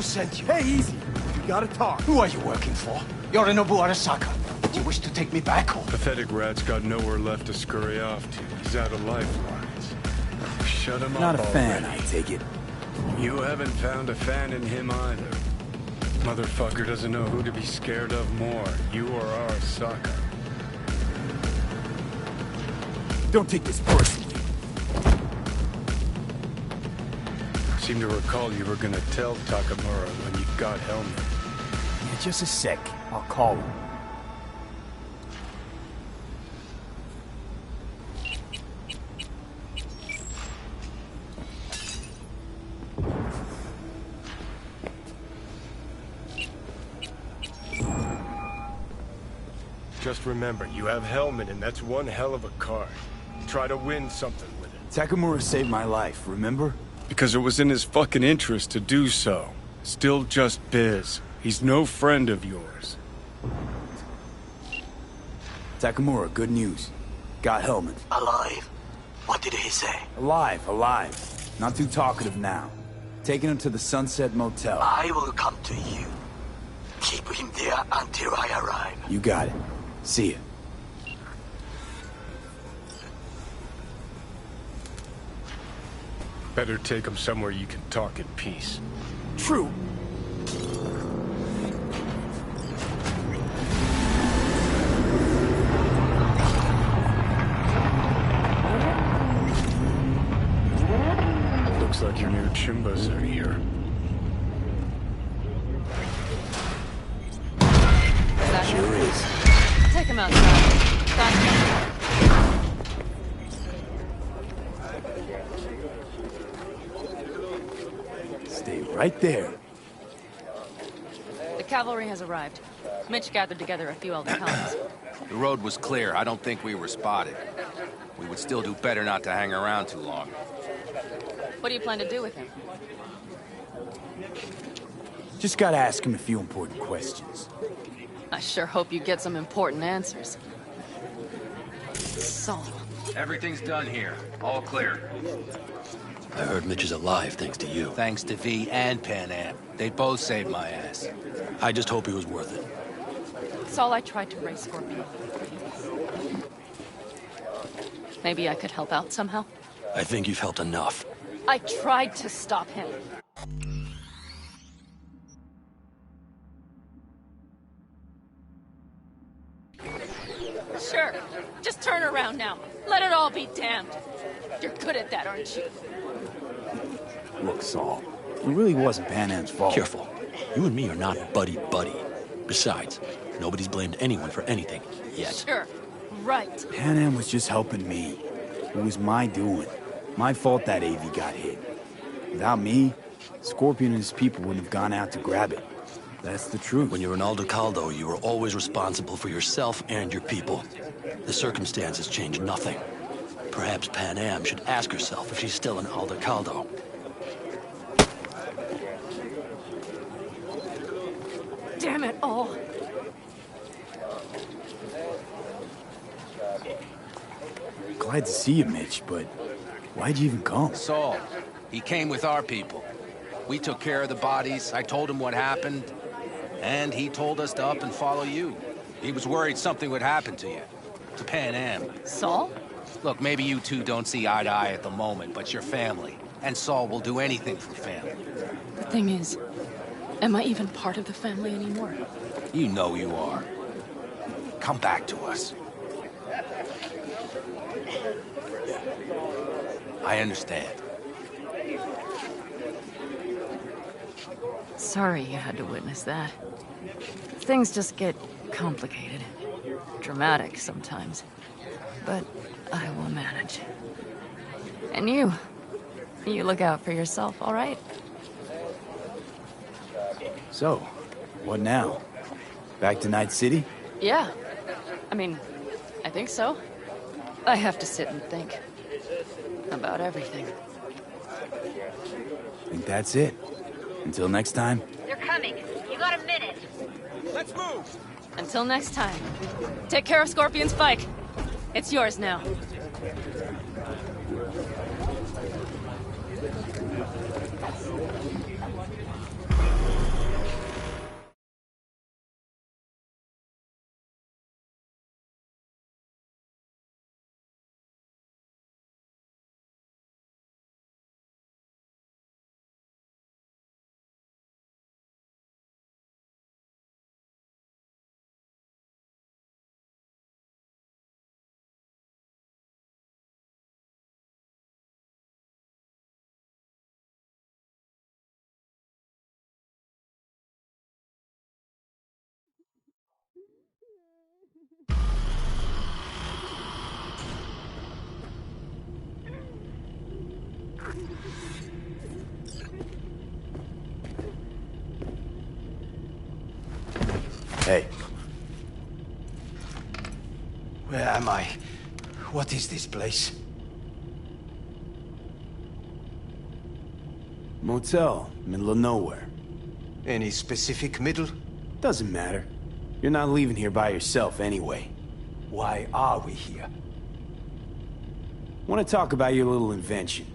Who sent you? Hey, easy. We gotta talk. Who are you working for? Yorinobu Arasaka. Do you wish to take me back or? Pathetic rat's got nowhere left to scurry off to. He's out of lifelines. Shut him up. Not a fan, already. I take it. You haven't found a fan in him either. Motherfucker doesn't know who to be scared of more, you or Arasaka. Don't take this personally. Seem to recall you were gonna tell Takamura when you got Hellman. Yeah, just a sec. I'll call him. Just remember, you have Hellman, and that's one hell of a card. Try to win something with it. Takamura saved my life, remember? Because it was in his fucking interest to do so. Still just biz. He's no friend of yours. Takamura, good news. Got Hellman. Alive. What did he say? Alive, alive. Not too talkative now. Taking him to the Sunset Motel. I will come to you. Keep him there until I arrive. You got it. See ya. Better take him somewhere you can talk in peace. True. Looks like your new Chimbas are here. Sure is. Take him outside. Gotcha. Stay right there. The cavalry has arrived. Mitch gathered together a few elder helms. The road was clear. I don't think we were spotted. We would still do better not to hang around too long. What do you plan to do with him? Just gotta ask him a few important questions. I sure hope you get some important answers. Saul. Everything's done here. All clear. I heard Mitch is alive thanks to you. Thanks to V and Pan Am. They both saved my ass. I just hope he was worth it. Saul, I tried to raise Scorpion. Maybe I could help out somehow? I think you've helped enough. I tried to stop him. Sure. Just turn around now. Let it all be damned. You're good at that, aren't you? Look, Saul, it really wasn't Pan Am's fault. Careful. You and me are not buddy-buddy. Besides, nobody's blamed anyone for anything, yet. Sure. Right. Pan Am was just helping me. It was my doing. My fault that AV got hit. Without me, Scorpion and his people wouldn't have gone out to grab it. That's the truth. When you were in Aldo Caldo, you were always responsible for yourself and your people. The circumstances changed nothing. Perhaps Pan Am should ask herself if she's still in Aldo Caldo. Damn it all. Glad to see you, Mitch, but why'd you even come? Saul, he came with our people. We took care of the bodies. I told him what happened. And he told us to up and follow you. He was worried something would happen to you. To Pan Am. Saul? Look, maybe you two don't see eye to eye at the moment, but you're family. And Saul will do anything for family. The thing is, am I even part of the family anymore? You know you are. Come back to us. I understand. Sorry you had to witness that. Things just get complicated. Dramatic sometimes. But I will manage. And you look out for yourself, all right? So, what now? Back to Night City? Yeah. I mean, I think so. I have to sit and think. About everything. Think that's it. Until next time. They're coming. You got a minute. Let's move! Until next time. Take care of Scorpion's bike. It's yours now. Hey. Where am I? What is this place? Motel, middle of nowhere. Any specific middle? Doesn't matter. You're not leaving here by yourself anyway. Why are we here? Want to talk about your little invention.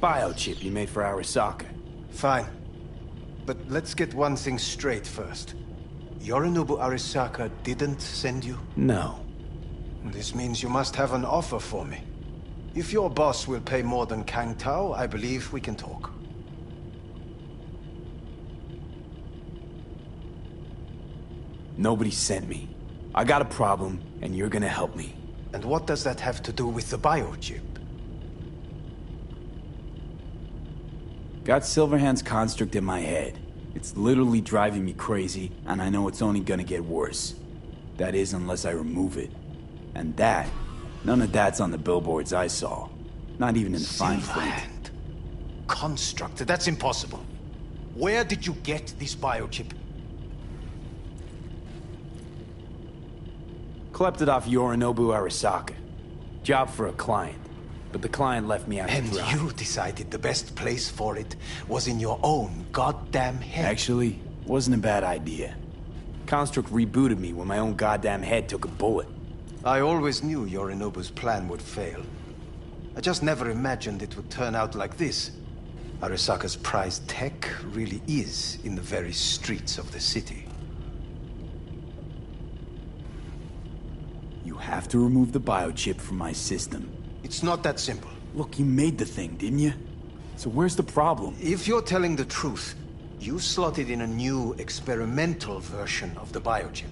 Biochip you made for Arasaka. Fine. But let's get one thing straight first. Yorinobu Arasaka didn't send you? No. This means you must have an offer for me. If your boss will pay more than Kang Tao, I believe we can talk. Nobody sent me. I got a problem, and you're gonna help me. And what does that have to do with the biochip? Got Silverhand's construct in my head. It's literally driving me crazy, and I know it's only gonna get worse. That is, unless I remove it. And that, none of that's on the billboards I saw. Not even in the fine print. Silverhand. Construct, that's impossible. Where did you get this biochip? Klept it off Yorinobu Arasaka. Job for a client. But the client left me out to And dry. you decided the best place for it was in your own goddamn head. Actually, wasn't a bad idea. Construct rebooted me when my own goddamn head took a bullet. I always knew Yorinobu's plan would fail. I just never imagined it would turn out like this. Arasaka's prized tech really is in the very streets of the city. You have to remove the biochip from my system. It's not that simple. Look, you made the thing, didn't you? So where's the problem? If you're telling the truth, you slotted in a new experimental version of the biochip.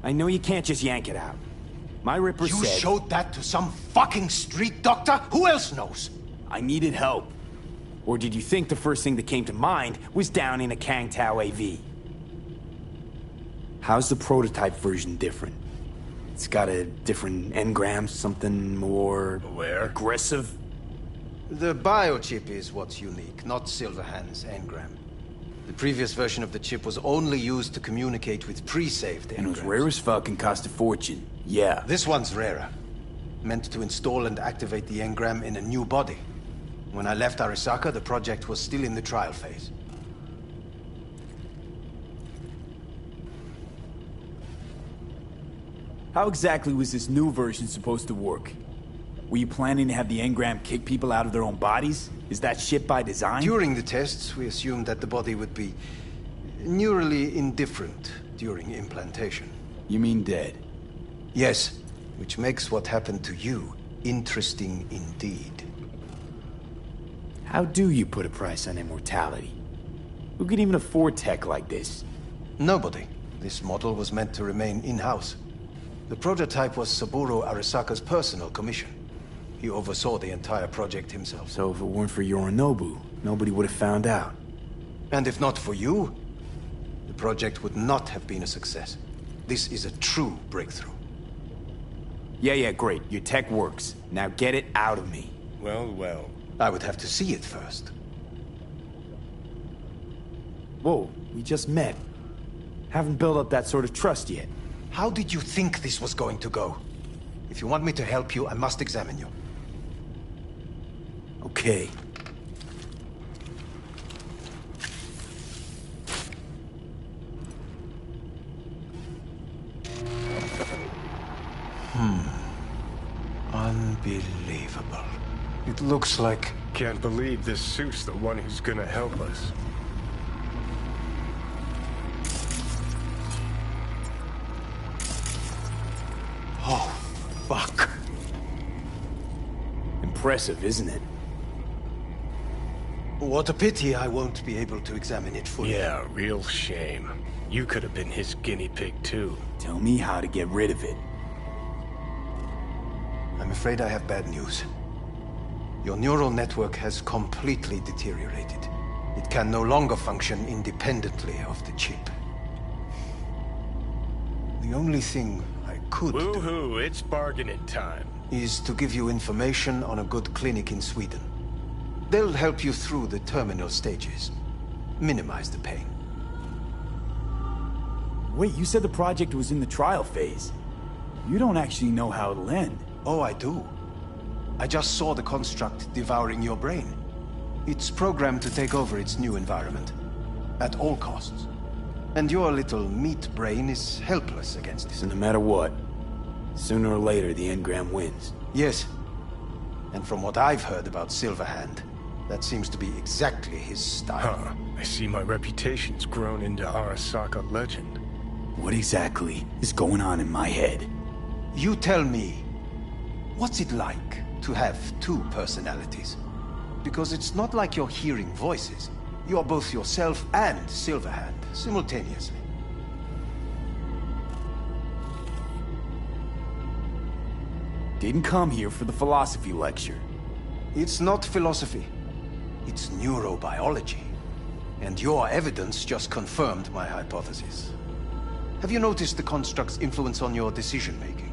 I know you can't just yank it out. My Ripper You said... showed that to some fucking street doctor? Who else knows? I needed help. Or did you think the first thing that came to mind was down in a Kang Tao AV? How's the prototype version different? It's got a different engram, something more... aggressive? The biochip is what's unique, not Silverhand's engram. The previous version of the chip was only used to communicate with pre-saved engrams. And it was rare as fuck and cost a fortune. Yeah. This one's rarer. Meant to install and activate the engram in a new body. When I left Arasaka, the project was still in the trial phase. How exactly was this new version supposed to work? Were you planning to have the engram kick people out of their own bodies? Is that shit by design? During the tests, we assumed that the body would be neurally indifferent during implantation. You mean dead? Yes, which makes what happened to you interesting indeed. How do you put a price on immortality? Who could even afford tech like this? Nobody. This model was meant to remain in-house. The prototype was Saburo Arasaka's personal commission. He oversaw the entire project himself. So if it weren't for Yorinobu, nobody would have found out. And if not for you, the project would not have been a success. This is a true breakthrough. Yeah, great. Your tech works. Now get it out of me. Well, well. I would have to see it first. Whoa, we just met. Haven't built up that sort of trust yet. How did you think this was going to go? If you want me to help you, I must examine you. Okay. Unbelievable. It looks like... Can't believe this suit's the one who's gonna help us. Oh, fuck. Impressive, isn't it? What a pity I won't be able to examine it fully. Yeah, real shame. You could have been his guinea pig, too. Tell me how to get rid of it. I'm afraid I have bad news. Your neural network has completely deteriorated. It can no longer function independently of the chip. The only thing I could do Woohoo, it's bargaining time. is to give you information on a good clinic in Sweden. They'll help you through the terminal stages. Minimize the pain. Wait, you said the project was in the trial phase. You don't actually know how it'll end. Oh, I do. I just saw the construct devouring your brain. It's programmed to take over its new environment. At all costs. And your little meat brain is helpless against it. So no matter what, sooner or later the engram wins. Yes. And from what I've heard about Silverhand, that seems to be exactly his style. Huh. I see my reputation's grown into Arasaka legend. What exactly is going on in my head? You tell me, what's it like to have two personalities? Because it's not like you're hearing voices. You're both yourself and Silverhand, simultaneously. Didn't come here for the philosophy lecture. It's not philosophy. It's neurobiology. And your evidence just confirmed my hypothesis. Have you noticed the construct's influence on your decision-making?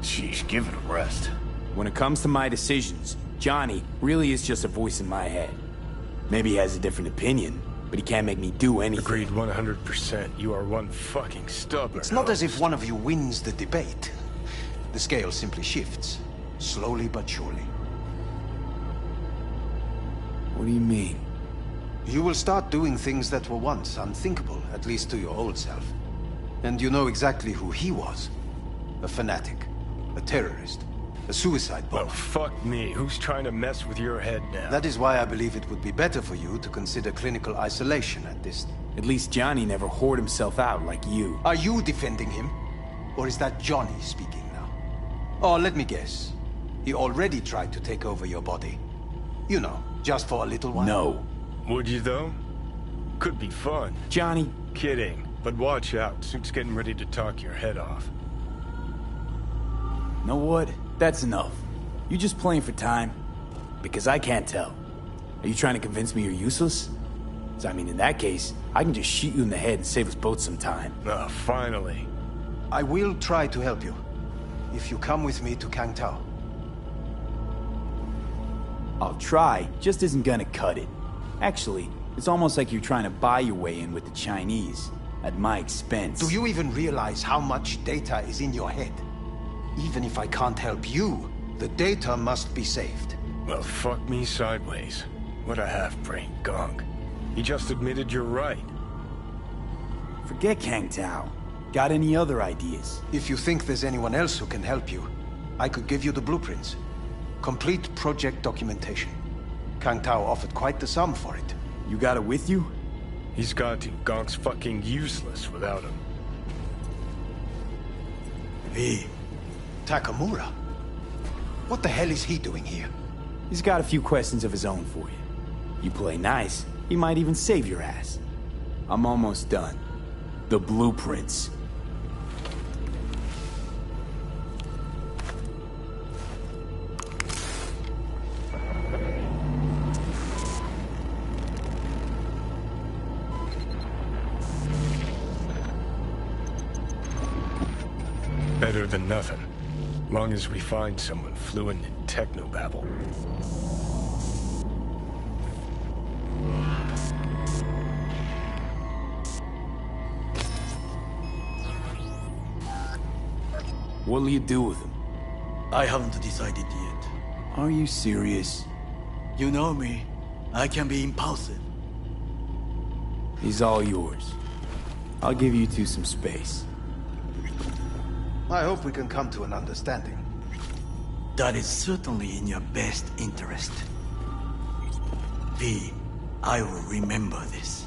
Sheesh, give it a rest. When it comes to my decisions, Johnny really is just a voice in my head. Maybe he has a different opinion, but he can't make me do anything. Agreed 100%. You are one fucking stubborn. It's not as if one of you wins the debate. The scale simply shifts, slowly but surely. What do you mean? You will start doing things that were once unthinkable, at least to your old self. And you know exactly who he was. A fanatic, a terrorist, a suicide bomber. Well, fuck me. Who's trying to mess with your head now? That is why I believe it would be better for you to consider clinical isolation at this. At least Johnny never whored himself out like you. Are you defending him? Or is that Johnny speaking now? Oh, let me guess. He already tried to take over your body. You know, just for a little while. No. Would you, though? Could be fun. Johnny. Kidding. But watch out. Suit's getting ready to talk your head off. Know what? That's enough. You just playing for time? Because I can't tell. Are you trying to convince me you're useless? 'Cause I mean, in that case, I can just shoot you in the head and save us both some time. Ah, finally. I will try to help you. If you come with me to Kangtao. I'll try, just isn't gonna cut it. Actually, it's almost like you're trying to buy your way in with the Chinese. At my expense. Do you even realize how much data is in your head? Even if I can't help you, the data must be saved. Well, fuck me sideways. What a half-brain gunk. He just admitted you're right. Forget Kang Tao. Got any other ideas? If you think there's anyone else who can help you, I could give you the blueprints. Complete project documentation. Kang Tao offered quite the sum for it. You got it with you? He's got to. Gonk's fucking useless without him. V. Takamura? What the hell is he doing here? He's got a few questions of his own for you. You play nice, he might even save your ass. I'm almost done. The blueprints. Better than nothing. Long as we find someone fluent in technobabble. What'll you do with him? I haven't decided yet. Are you serious? You know me. I can be impulsive. He's all yours. I'll give you two some space. I hope we can come to an understanding. That is certainly in your best interest. V, I will remember this.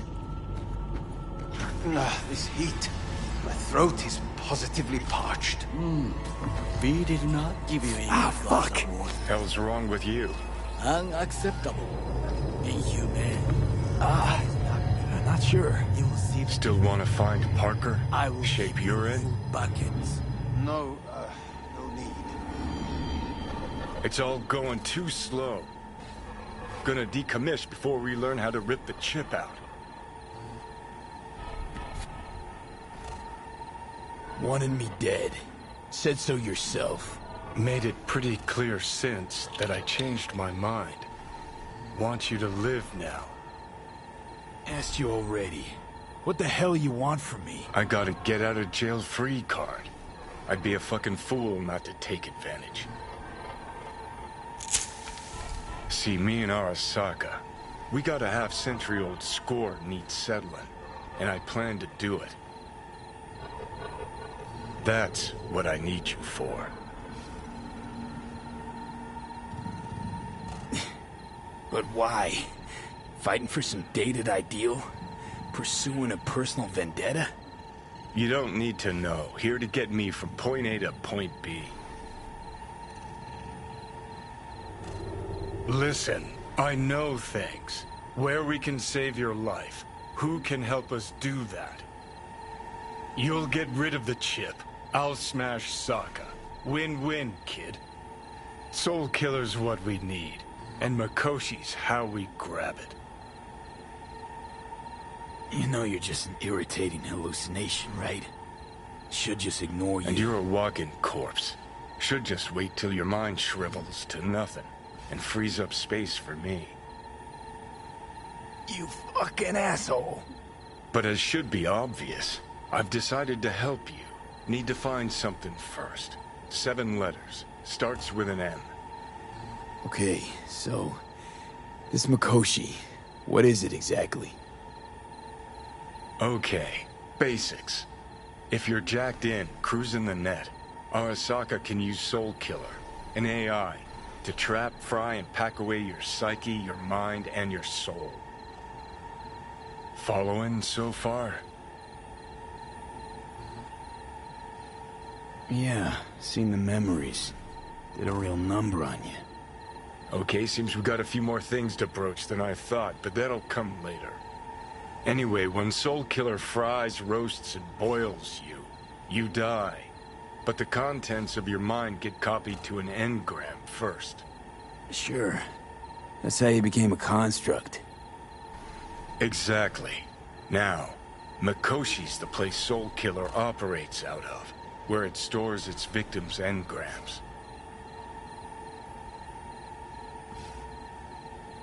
This heat. My throat is positively parched. V did not give you any glass of water. Hell's wrong with you? Unacceptable. Inhumane. I'm not sure. You will see. Still want to find Parker? I will Shape give you're you in? full buckets. No need. It's all going too slow. Gonna decommiss before we learn how to rip the chip out. Wanted me dead. Said so yourself. Made it pretty clear since that I changed my mind. Want you to live now. Asked you already. What the hell you want from me? I got a get out of jail free card. I'd be a fucking fool not to take advantage. See, me and Arasaka, we got a half-century-old score needs settling, and I plan to do it. That's what I need you for. But why? Fighting for some dated ideal? Pursuing a personal vendetta? You don't need to know. Here to get me from point A to point B. Listen, I know things. Where we can save your life. Who can help us do that? You'll get rid of the chip. I'll smash Sokka. Win-win, kid. Soul Killer's what we need. And Mikoshi's how we grab it. You know you're just an irritating hallucination, right? Should just ignore you. And you're a walking corpse. Should just wait till your mind shrivels to nothing. And frees up space for me. You fucking asshole. But as should be obvious, I've decided to help you. Need to find something first. 7 letters. Starts with an M. Okay, so... this Mikoshi, what is it exactly? Okay, basics. If you're jacked in, cruising the net, Arasaka can use Soul Killer, an AI, to trap, fry, and pack away your psyche, your mind, and your soul. Following so far? Yeah, seen the memories. Did a real number on you. Okay, seems we got a few more things to broach than I thought, but that'll come later. Anyway, when Soul Killer fries, roasts, and boils you, you die. But the contents of your mind get copied to an engram first. Sure. That's how you became a construct. Exactly. Now, Mikoshi's the place Soul Killer operates out of, where it stores its victims' engrams.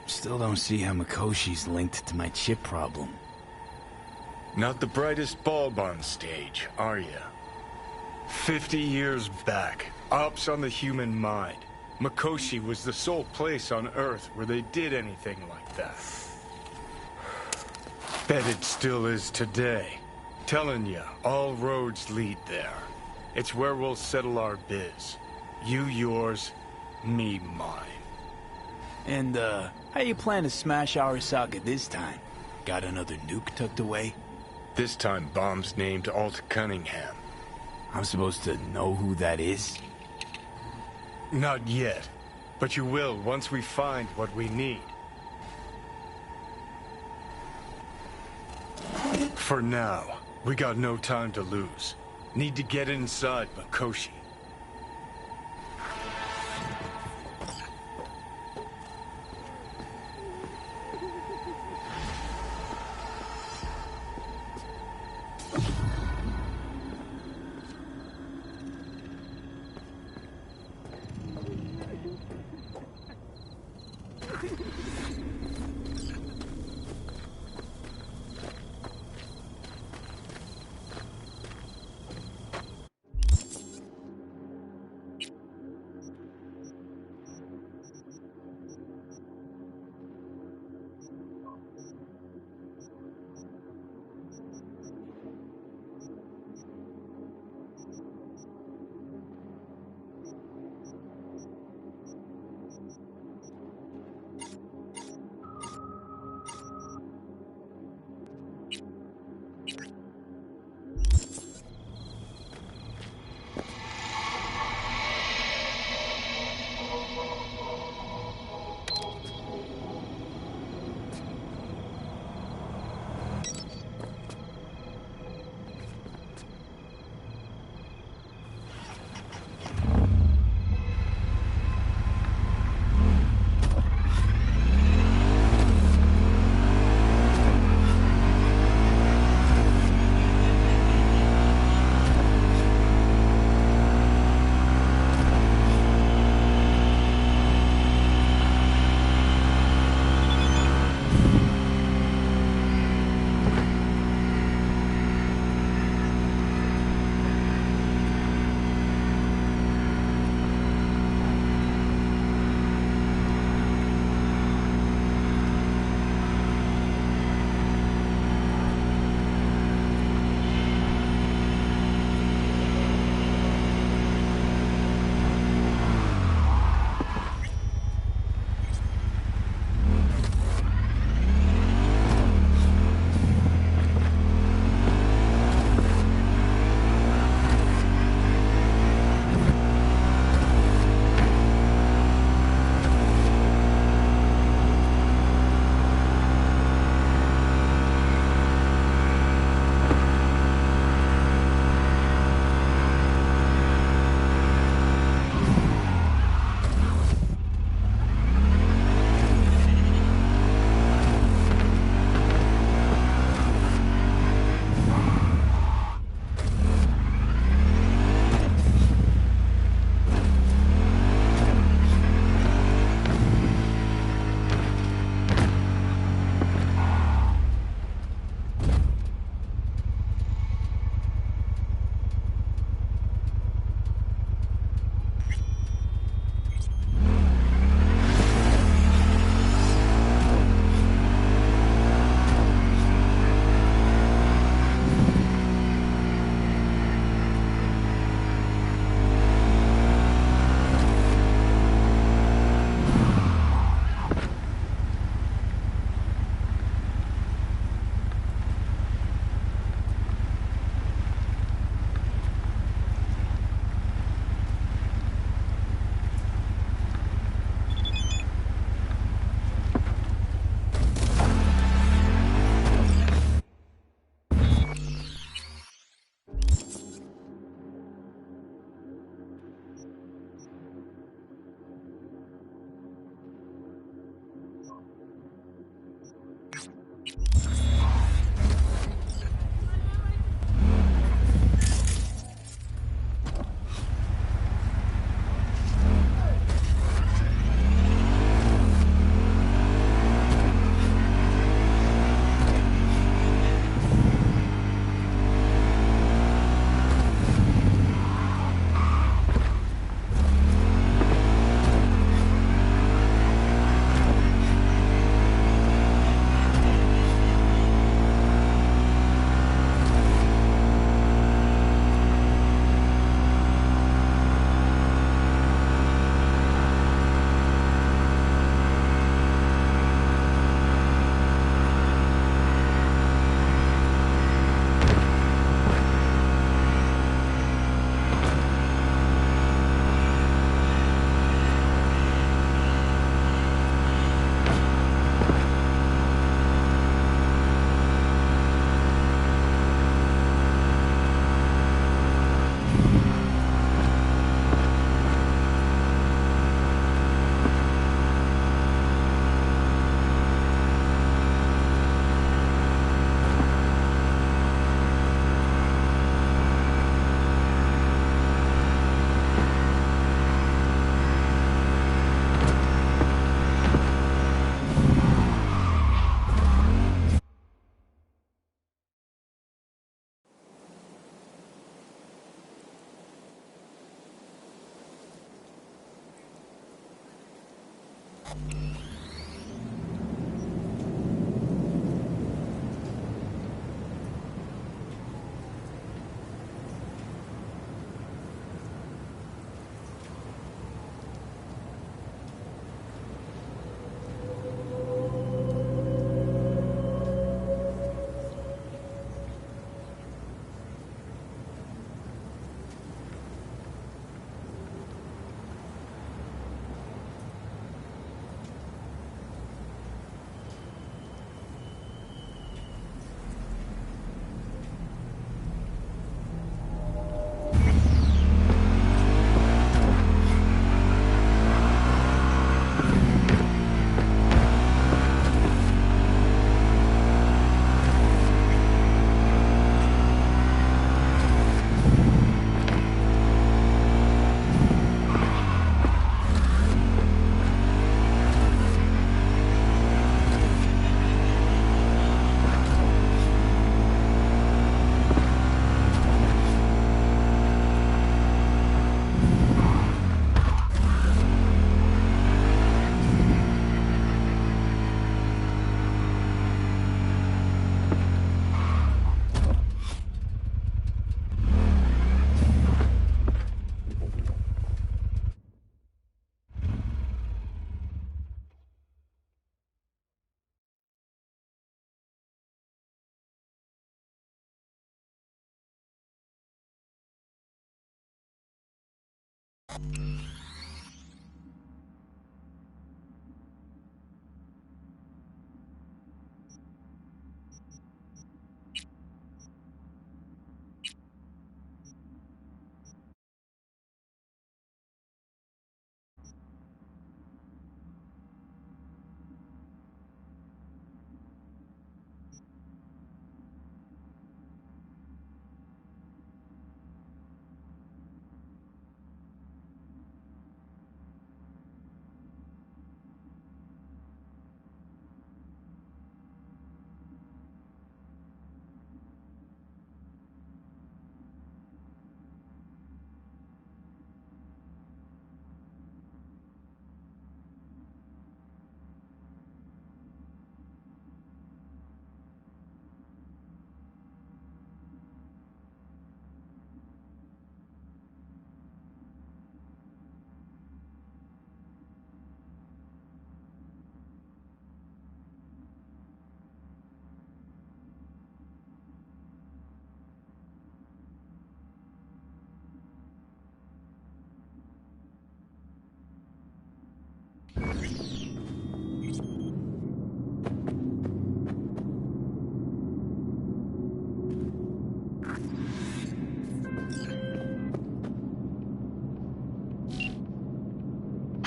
Still don't see how Mikoshi's linked to my chip problem. Not the brightest bulb on stage, are ya? 50 years back, ops on the human mind. Mikoshi was the sole place on Earth where they did anything like that. Bet it still is today. Telling ya, all roads lead there. It's where we'll settle our biz. You yours, me mine. And, how you plan to smash Arasaka this time? Got another nuke tucked away? This time bomb's named Alt Cunningham. I'm supposed to know who that is? Not yet, but you will once we find what we need. For now, we got no time to lose. Need to get inside Mikoshi.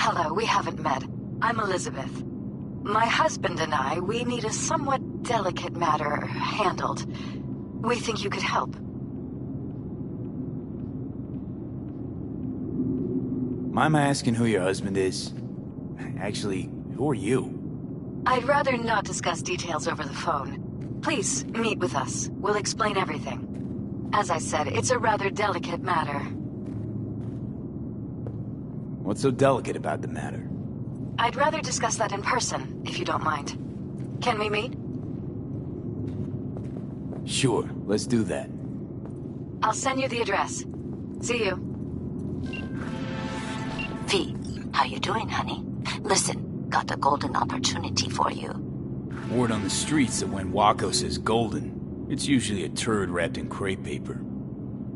Hello, we haven't met. I'm Elizabeth. My husband and we need a somewhat delicate matter handled. We think you could help. Mind my asking who your husband is? Actually, who are you? I'd rather not discuss details over the phone. Please, meet with us. We'll explain everything. As I said, it's a rather delicate matter. What's so delicate about the matter? I'd rather discuss that in person, if you don't mind. Can we meet? Sure, let's do that. I'll send you the address. See you. V, how you doing, honey? Listen, got a golden opportunity for you. Word on the streets that when Waco says golden, it's usually a turd wrapped in crepe paper.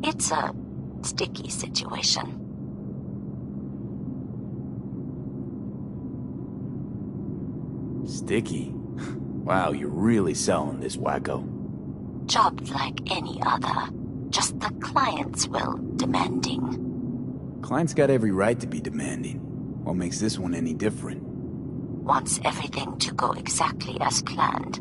It's a sticky situation. Sticky? Wow, you're really selling this, Wacko. Job like any other. Just the client's will demanding. Client's got every right to be demanding. What makes this one any different? Wants everything to go exactly as planned.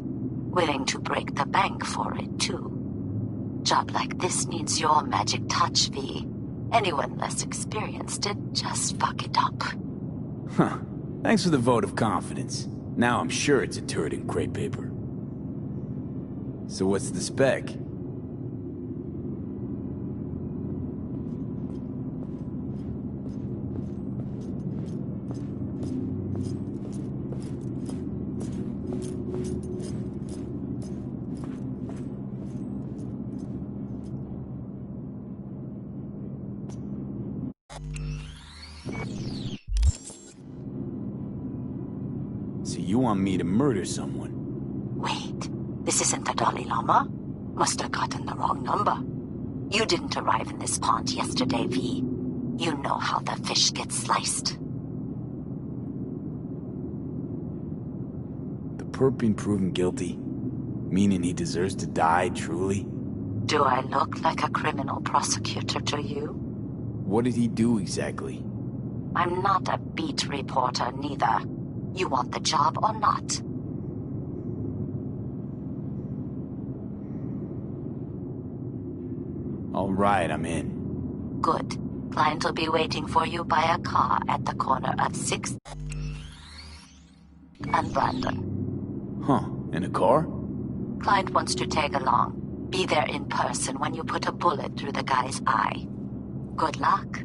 Willing to break the bank for it, too. Job like this needs your magic touch, V. Anyone less experienced it, just fuck it up. Huh. Thanks for the vote of confidence. Now I'm sure it's a turd in crepe paper. So what's the spec? So you want me to murder someone? Wait, this isn't the Dalai Lama? Must have gotten the wrong number. You didn't arrive in this pond yesterday, V. You know how the fish gets sliced. The perp being proven guilty? Meaning he deserves to die, truly? Do I look like a criminal prosecutor to you? What did he do exactly? I'm not a beat reporter, neither. You want the job or not? All right, I'm in. Good. Client will be waiting for you by a car at the corner of 6th and Brandon. Huh, in a car? Client wants to tag along. Be there in person when you put a bullet through the guy's eye. Good luck.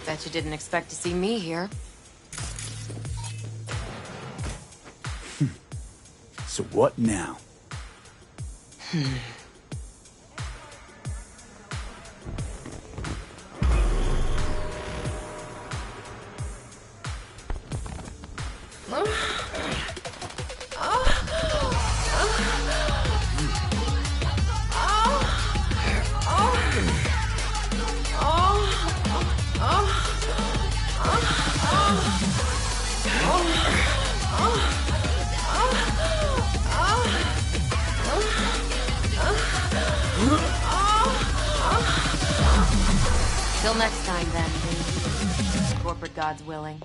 Bet you didn't expect to see me here. So what now? Till next time, then. Corporate gods willing.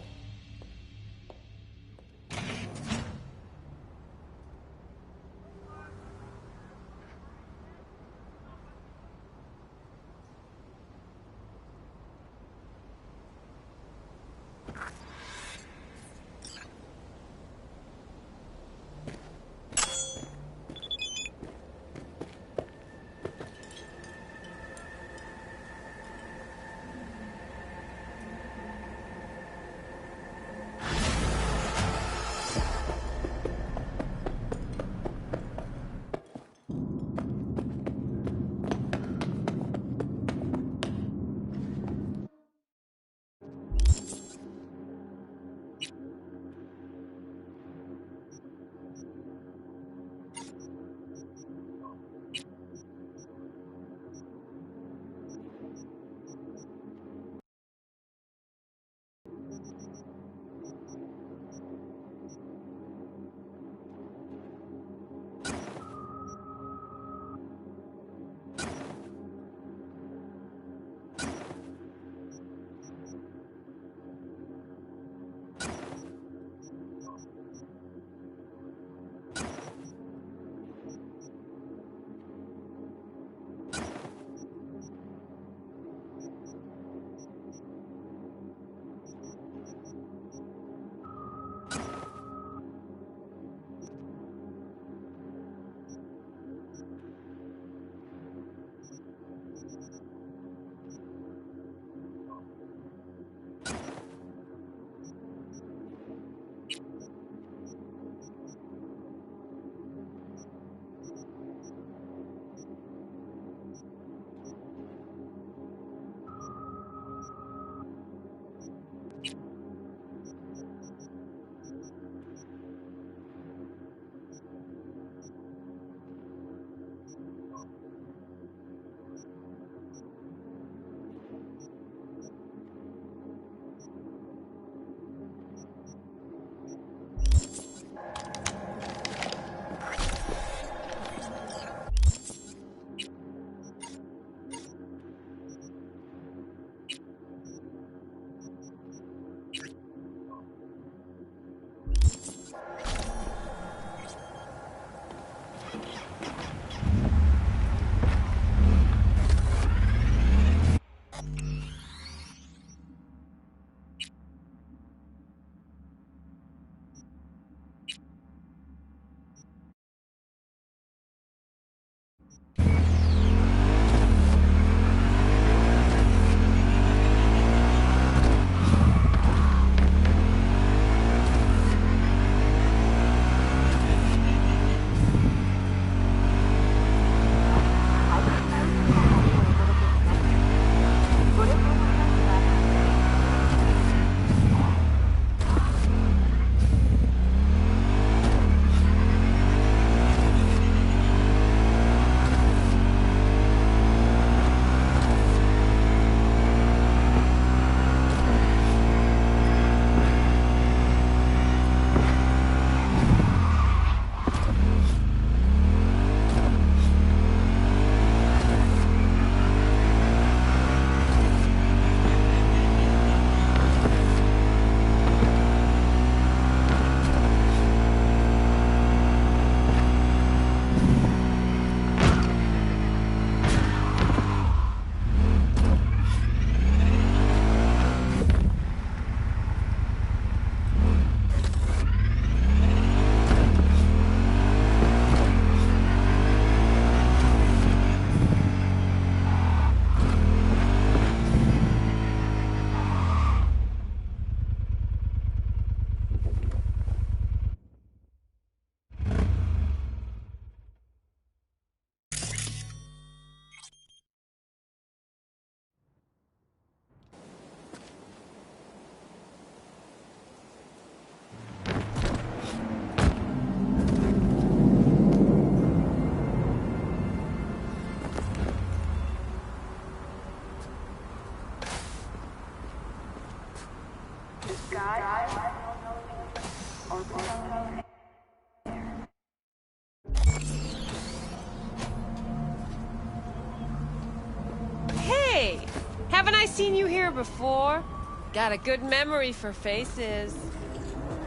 Haven't I seen you here before? Got a good memory for faces.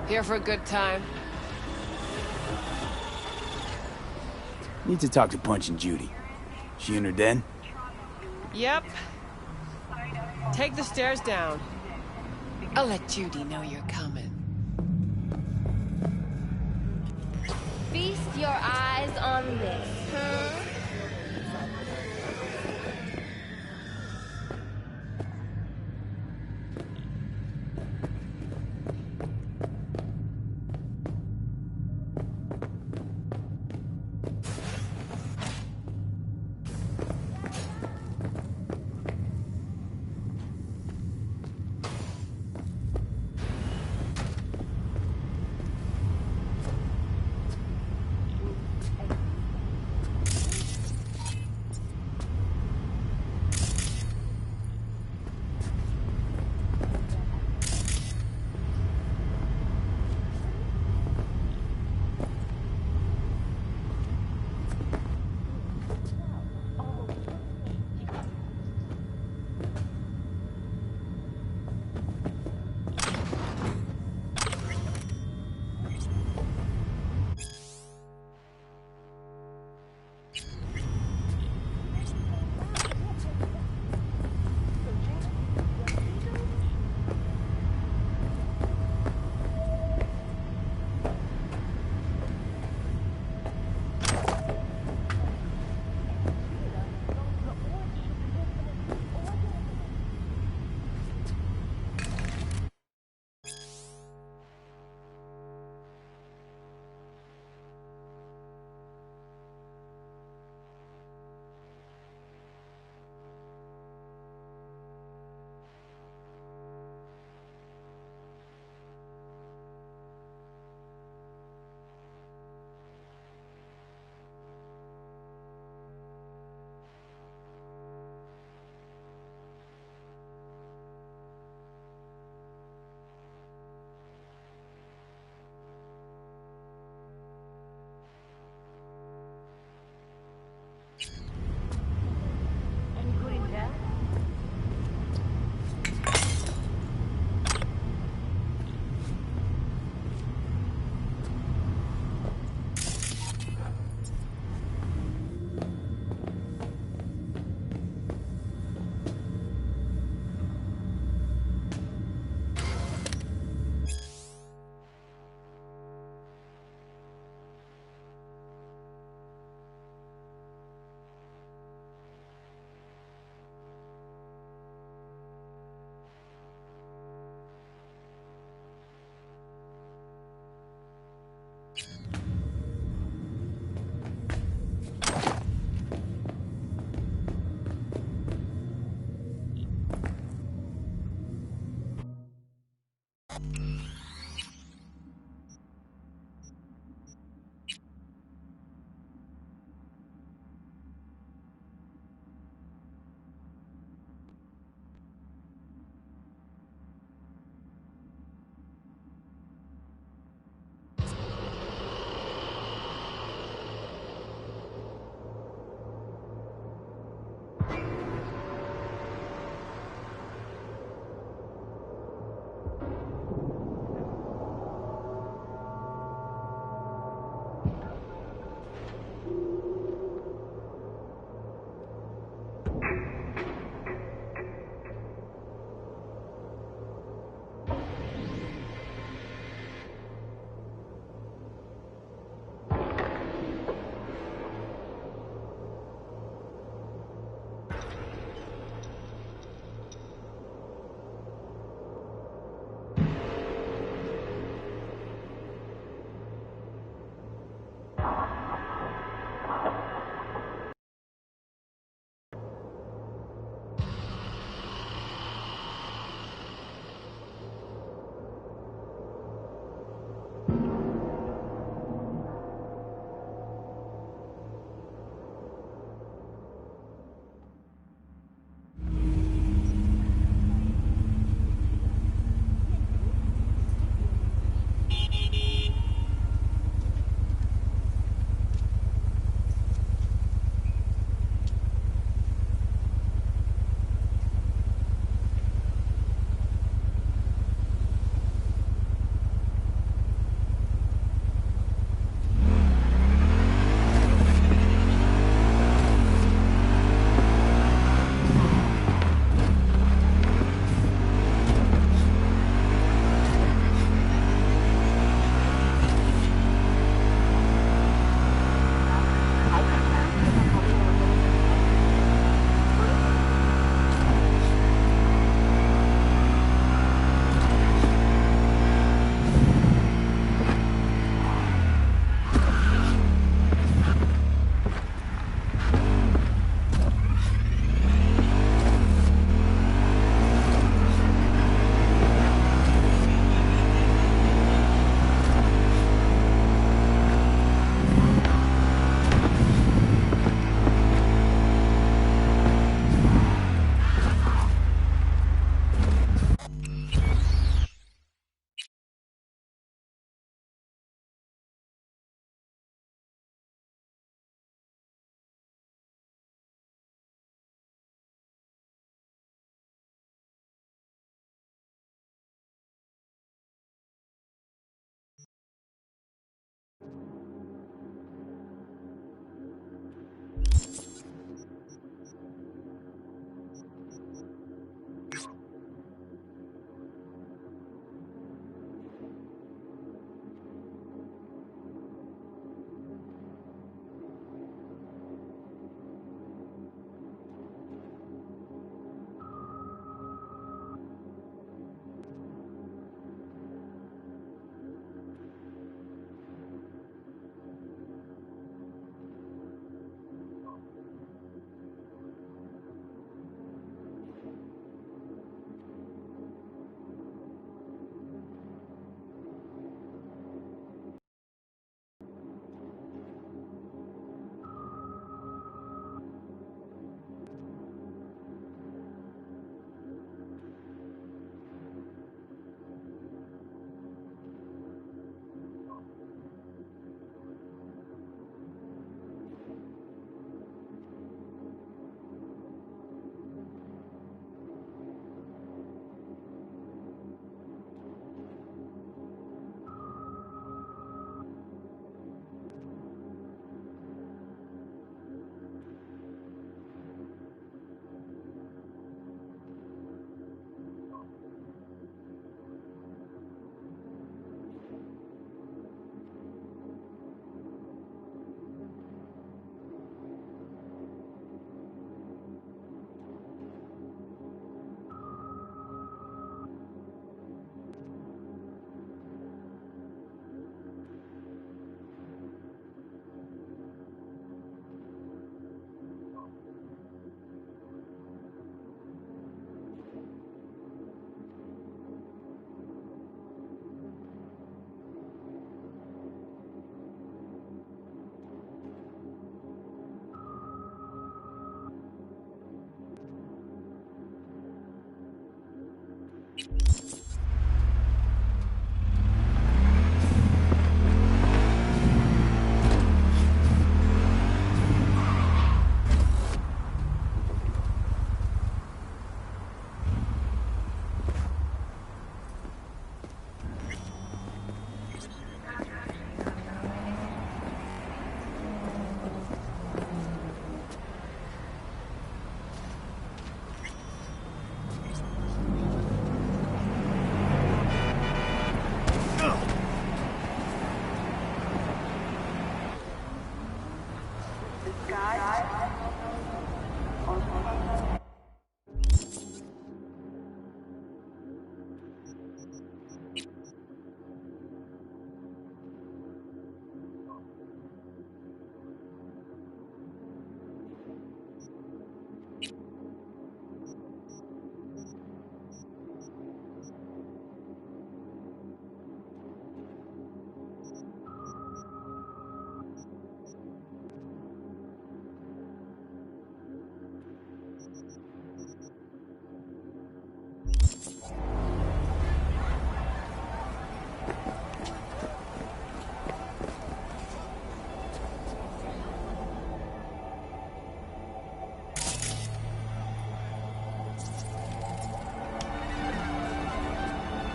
Here for a good time. Need to talk to Punch and Judy. She in her den? Yep. Take the stairs down. I'll let Judy know you're coming. Feast your eyes on this, huh?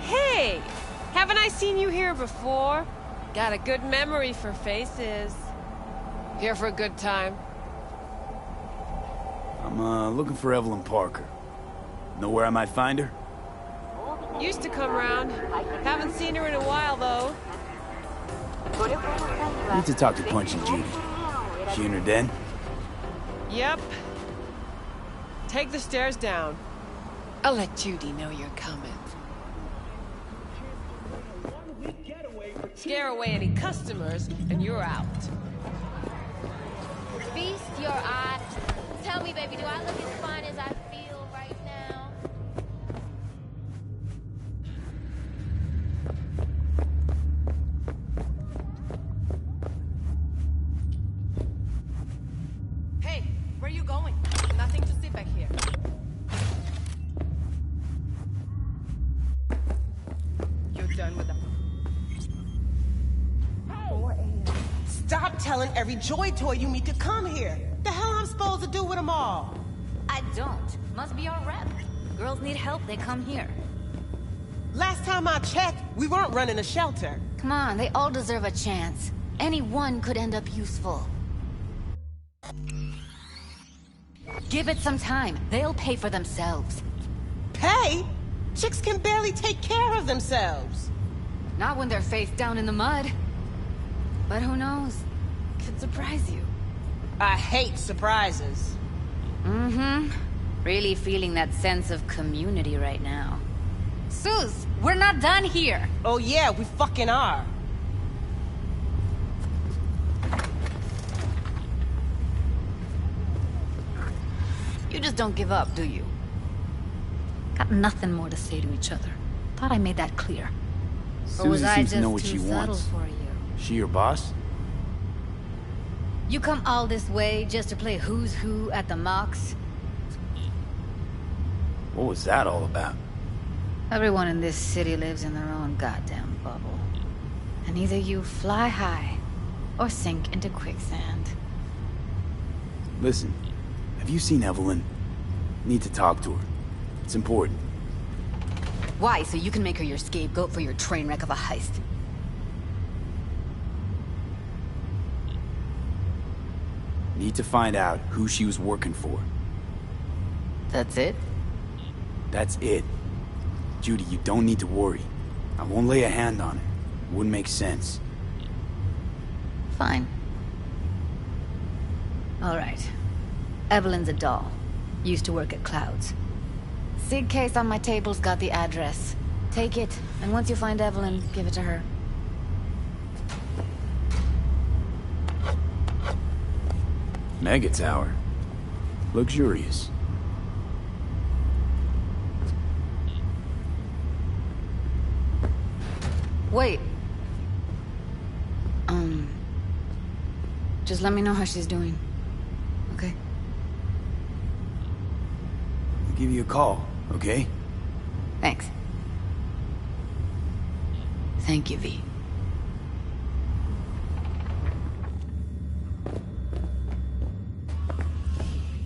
Hey! Haven't I seen you here before? Got a good memory for faces. Here for a good time. I'm looking for Evelyn Parker. Know where I might find her? Used to come round. Haven't seen her in a while, though. Need to talk to Punch and Judy. She in her den? Yep. Take the stairs down. I'll let Judy know you're coming. Scare away any customers, and you're out. Feast your eyes. Tell me, baby, do I look as fine as I feel right now? Hey, where you going? Nothing to see back here. You're done with that. Stop telling every Joy Toy you meet to come here. The hell I'm supposed to do with them all? I don't. Must be our rep. Girls need help, they come here. Last time I checked, we weren't running a shelter. Come on, they all deserve a chance. Any one could end up useful. Give it some time. They'll pay for themselves. Pay? Chicks can barely take care of themselves. Not when they're face down in the mud. But who knows? Could surprise you. I hate surprises. Mm-hmm. Really feeling that sense of community right now. Sus, we're not done here. Oh yeah, we fucking are. You just don't give up, do you? Got nothing more to say to each other. Thought I made that clear. Or was Susan I seems just to know what too she subtle wants. for you? She your boss? You come all this way just to play who's who at the mocks? What was that all about? Everyone in this city lives in their own goddamn bubble. And either you fly high, or sink into quicksand. Listen, have you seen Evelyn? Need to talk to her. It's important. Why? So you can make her your scapegoat for your train wreck of a heist? Need to find out who she was working for. That's it? That's it. Judy, you don't need to worry. I won't lay a hand on her. It wouldn't make sense. Fine. All right. Evelyn's a doll. Used to work at Clouds. Sig case on my table's got the address. Take it, and once you find Evelyn, give it to her. Mega tower. Luxurious. Wait. Just let me know how she's doing. Okay? I'll give you a call, okay? Thanks. Thank you, V.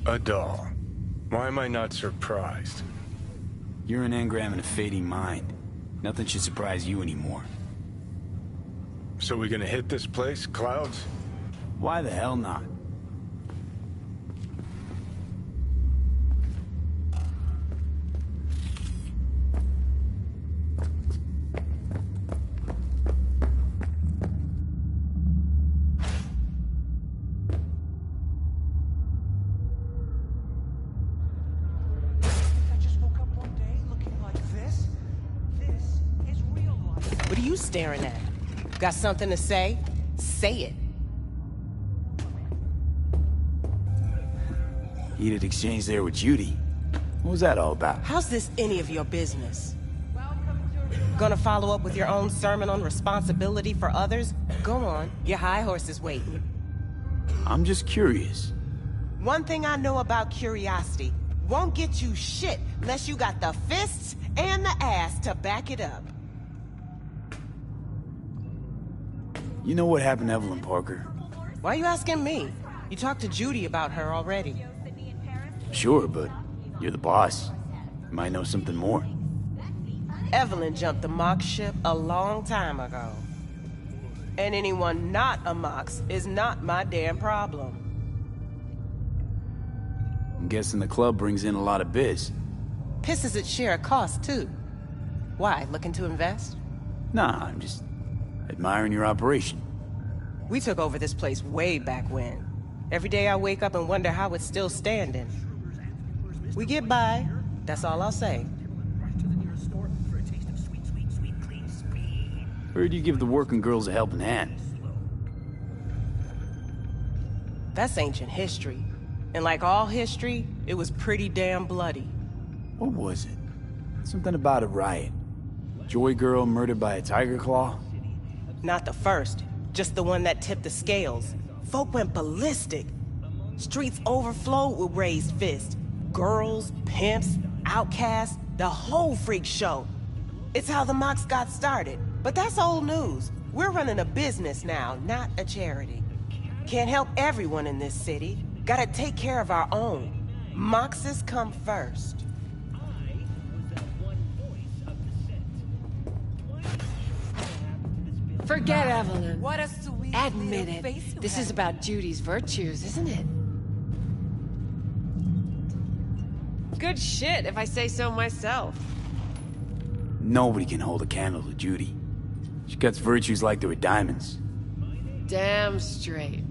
A doll. Why am I not surprised? You're an engram and a fading mind. Nothing should surprise you anymore. So we gonna hit this place, Clouds? Why the hell not? you staring at? Got something to say? Say it. Heated exchange there with Judy. What was that all about? How's this any of your business? Gonna follow up with your own sermon on responsibility for others? Go on, your high horse is waiting. I'm just curious. One thing I know about curiosity, won't get you shit unless you got the fists and the ass to back it up. You know what happened to Evelyn Parker? Why are you asking me? You talked to Judy about her already. Sure, but you're the boss. You might know something more. Evelyn jumped the Mox ship a long time ago. And anyone not a Mox is not my damn problem. I'm guessing the club brings in a lot of biz. Pisses its share of cost, too. Why, looking to invest? Nah, I'm just admiring your operation. We took over this place way back when. Every day I wake up and wonder how it's still standing. We get by, that's all I'll say. Heard you give the working girls a helping hand. That's ancient history. And like all history, it was pretty damn bloody. What was it? Something about a riot. Joy girl murdered by a tiger claw? Not the first, just the one that tipped the scales. Folk went ballistic. Streets overflowed with raised fists. Girls, pimps, outcasts, the whole freak show. It's how the Mox got started. But that's old news. We're running a business now, not a charity. Can't help everyone in this city. Gotta take care of our own. Moxes come first. Forget Evelyn. Admit it. This is about Judy's virtues, isn't it? Good shit, if I say so myself. Nobody can hold a candle to Judy. She cuts virtues like they were diamonds. Damn straight.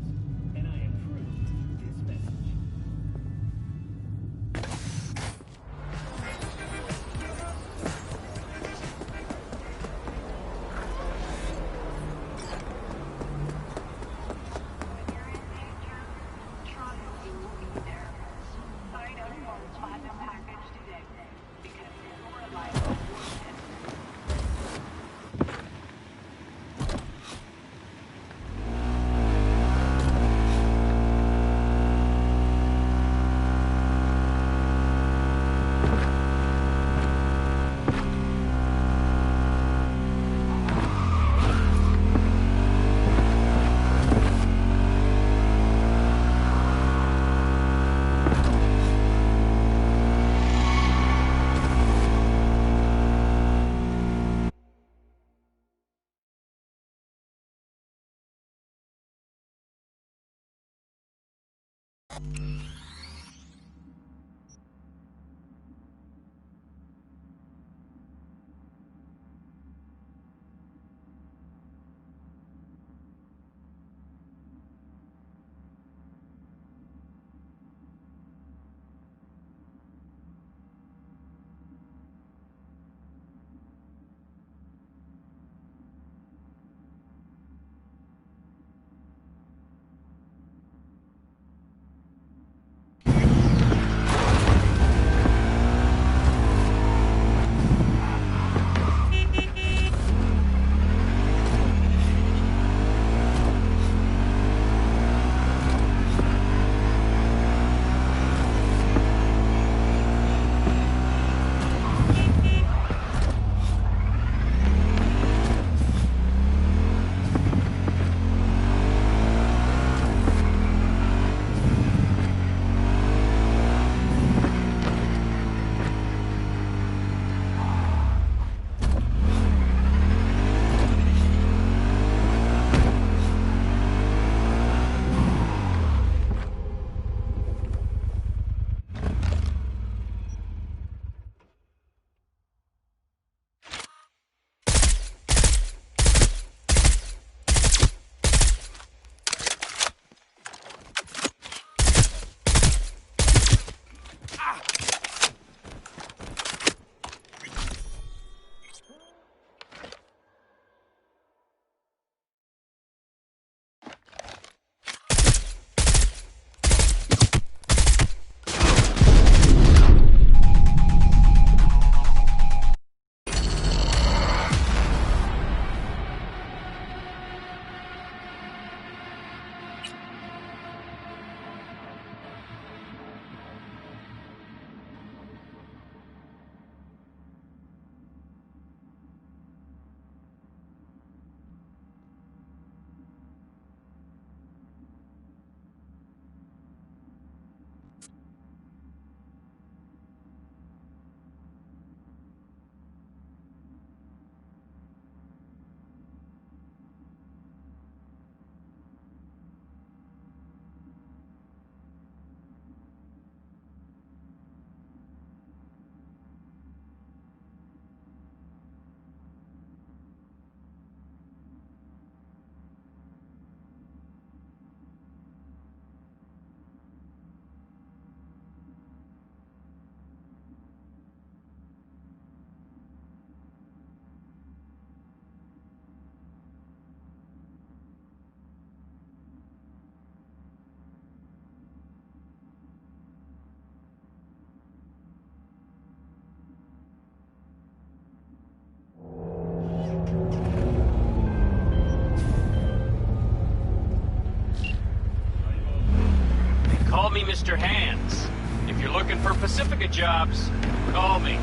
hands. If you're looking for Pacifica jobs, call me.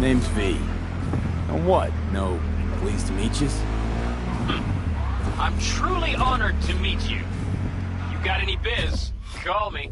Name's V. And what? No, pleased to meet you? I'm truly honored to meet you. You got any biz, call me.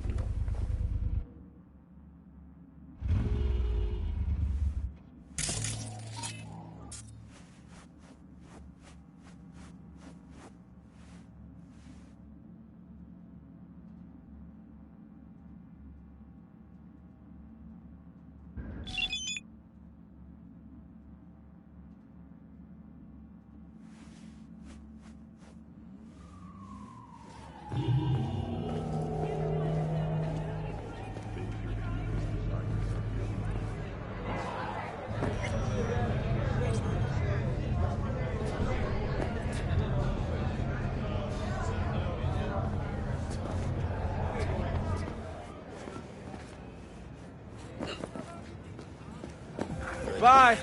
Goodbye.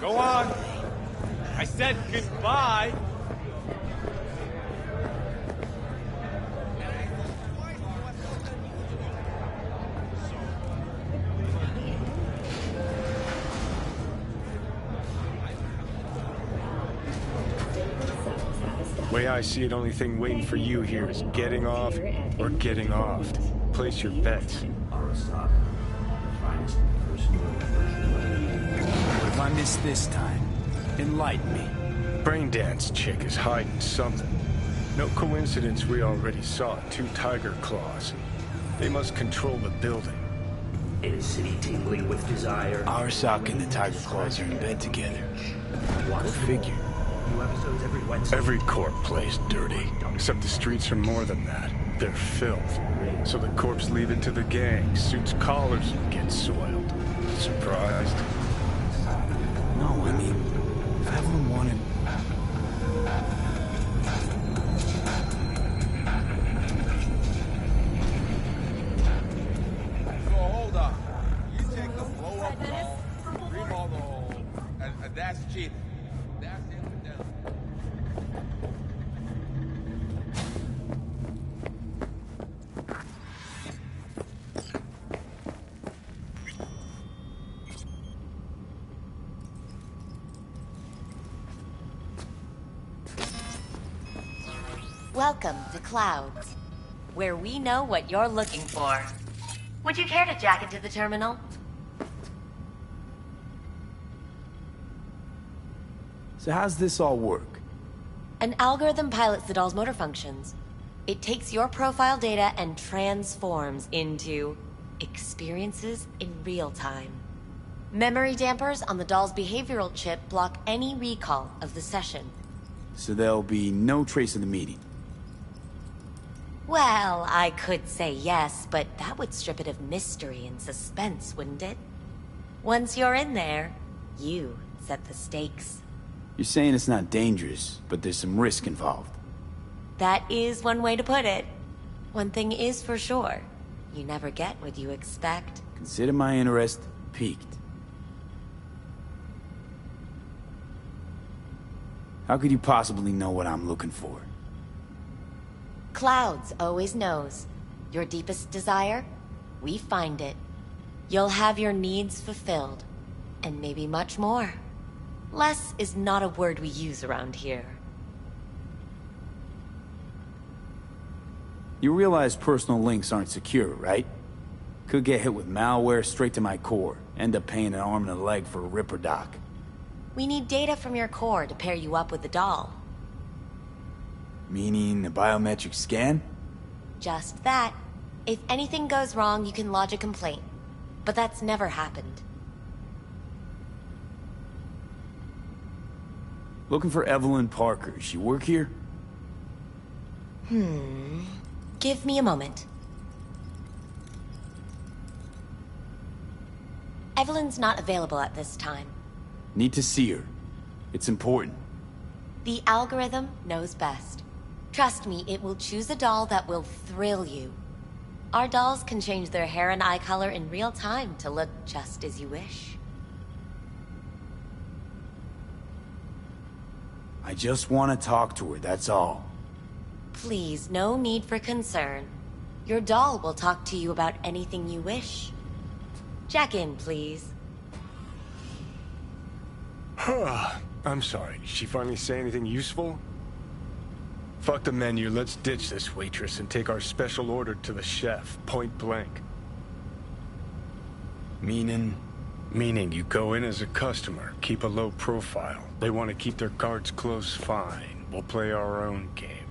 Go on. I said goodbye. Way I see it, only thing waiting for you here is getting off or getting offed. Place your bets. What if I miss this time? Enlighten me. Braindance chick is hiding something. No coincidence we already saw 2 tiger claws. They must control the building. In a city tingling with desire, Arasaka and the tiger claws are in bed together. Go figure. New episodes every Wednesday. Every corp plays dirty, except the streets are more than that. They're filth. So the corps leave it to the gang. Suits' collars get soiled. Surprised? No, I mean, if Evelyn wanted... So hold on. You take the blow-up doll, remodel the hole, and that's cheating. That's infidelity. Welcome to Clouds, where we know what you're looking for. Would you care to jack into the terminal? So how's this all work? An algorithm pilots the doll's motor functions. It takes your profile data and transforms into experiences in real time. Memory dampers on the doll's behavioral chip block any recall of the session. So there'll be no trace of the meeting. Well, I could say yes, but that would strip it of mystery and suspense, wouldn't it? Once you're in there, you set the stakes. You're saying it's not dangerous, but there's some risk involved. That is one way to put it. One thing is for sure, you never get what you expect. Consider my interest piqued. How could you possibly know what I'm looking for? Clouds always knows. Your deepest desire, we find it. You'll have your needs fulfilled, and maybe much more. Less is not a word we use around here. You realize personal links aren't secure, right? Could get hit with malware straight to my core, end up paying an arm and a leg for a Ripper doc. We need data from your core to pair you up with the doll. Meaning a biometric scan? Just that. If anything goes wrong, you can lodge a complaint. But that's never happened. Looking for Evelyn Parker. She work here? Give me a moment. Evelyn's not available at this time. Need to see her. It's important. The algorithm knows best. Trust me, it will choose a doll that will thrill you. Our dolls can change their hair and eye color in real time to look just as you wish. I just want to talk to her, that's all. Please, no need for concern. Your doll will talk to you about anything you wish. Check in, please. I'm sorry, did she finally say anything useful? Fuck the menu, let's ditch this waitress and take our special order to the chef, point blank. Meaning? Meaning you go in as a customer, keep a low profile. They want to keep their cards close, fine. We'll play our own game.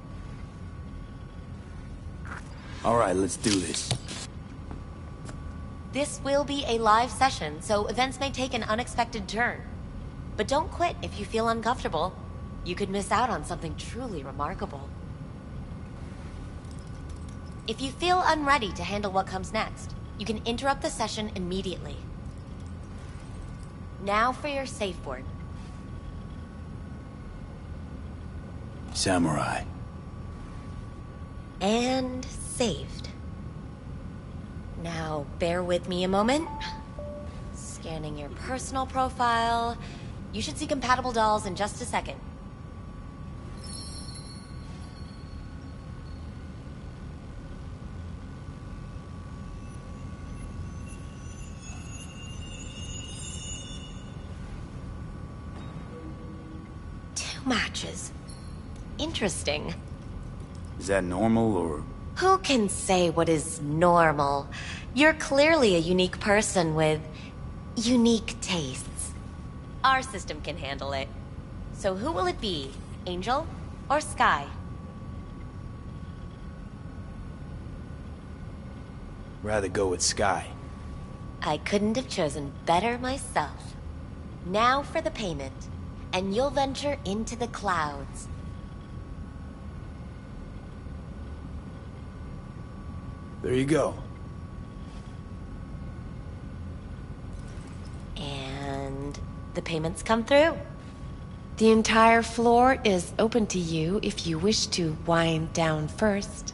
Alright, let's do this. This will be a live session, so events may take an unexpected turn. But don't quit if you feel uncomfortable. You could miss out on something truly remarkable. If you feel unready to handle what comes next, you can interrupt the session immediately. Now for your safe word. Samurai. And saved. Now, bear with me a moment. Scanning your personal profile. You should see compatible dolls in just a second. Two matches. Interesting. Is that normal, or...? Who can say what is normal? You're clearly a unique person with unique tastes. Our system can handle it. So who will it be? Angel or Sky? Rather go with Sky. I couldn't have chosen better myself. Now for the payment, and you'll venture into the clouds. There you go. And the payments come through. The entire floor is open to you if you wish to wind down first.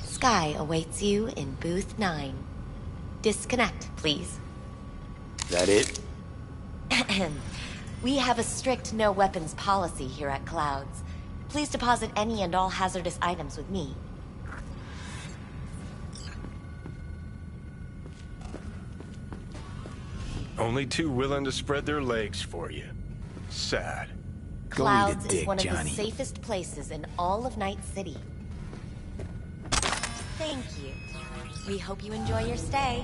Sky awaits you in booth 9. Disconnect, please. That it? We have a strict no weapons policy here at Clouds. Please deposit any and all hazardous items with me. Only two willing to spread their legs for you. Sad. Clouds is one of the safest places in all of Night City. Thank you. We hope you enjoy your stay.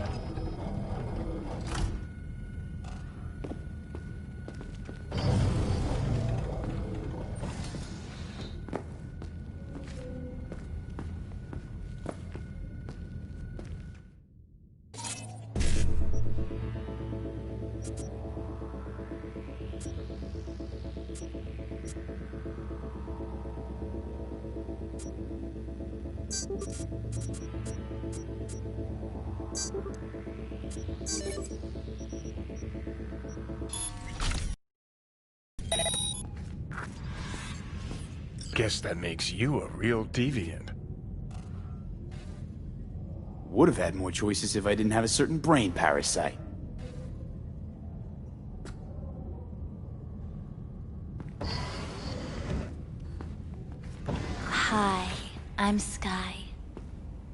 Guess that makes you a real deviant. Would have had more choices if I didn't have a certain brain parasite. Hi, I'm Sky.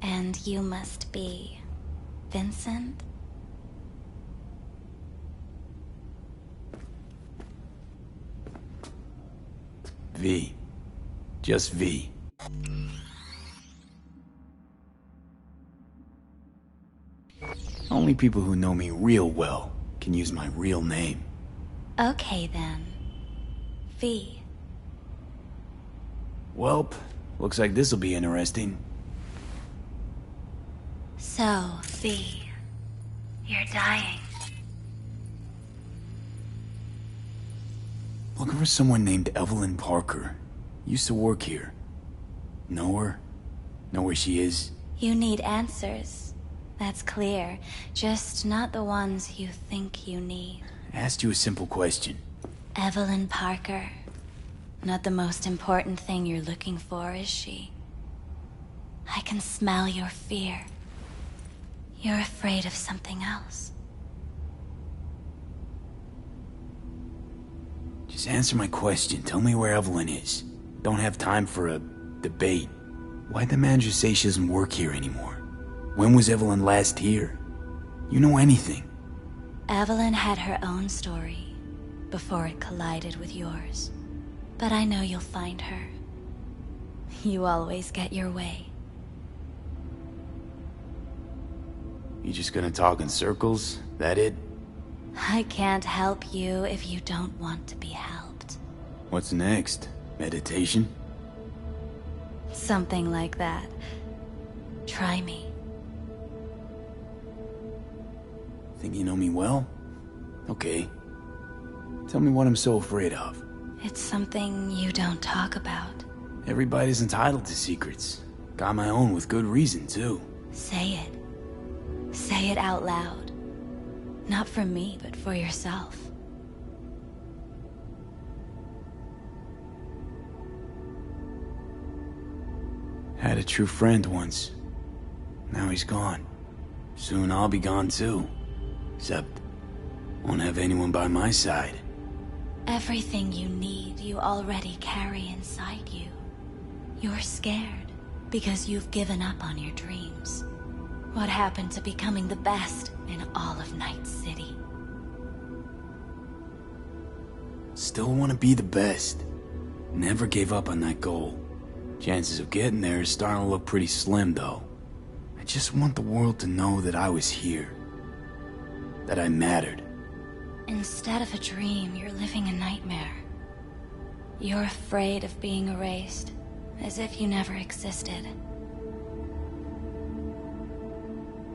And you must be... Vincent? V. Just V. Only people who know me real well can use my real name. Okay then. V. Welp, looks like this'll be interesting. So, V, You're dying. Looking for someone named Evelyn Parker. Used to work here. Know her? Know where she is? You need answers. That's clear. Just not the ones you think you need. Asked you a simple question. Evelyn Parker. Not the most important thing you're looking for, is she? I can smell your fear. You're afraid of something else. Just answer my question. Tell me where Evelyn is. Don't have time for a debate. Why'd the manager say she doesn't work here anymore? When was Evelyn last here? You know anything? Evelyn had her own story before it collided with yours. But I know you'll find her. You always get your way. You just gonna talk in circles? That it? I can't help you if you don't want to be helped. What's next? Meditation? Something like that. Try me. Think you know me well? Okay. Tell me what I'm so afraid of. It's something you don't talk about. Everybody's entitled to secrets. Got my own with good reason, too. Say it. Say it out loud. Not for me, but for yourself. Had a true friend once. Now he's gone. Soon I'll be gone too. Except, won't have anyone by my side. Everything you need, you already carry inside you. You're scared because you've given up on your dreams. What happened to becoming the best in all of Night City? Still want to be the best. Never gave up on that goal. Chances of getting there is starting to look pretty slim, though. I just want the world to know that I was here. That I mattered. Instead of a dream, you're living a nightmare. You're afraid of being erased, as if you never existed.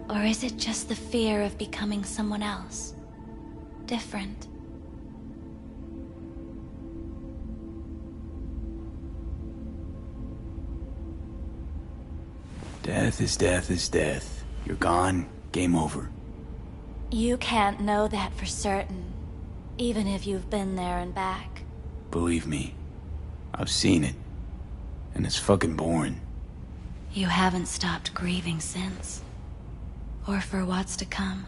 Or is it just the fear of becoming someone else? Different? Death is death is death. You're gone, game over. You can't know that for certain, even if you've been there and back. Believe me, I've seen it. And it's fucking boring. You haven't stopped grieving since. Or for what's to come.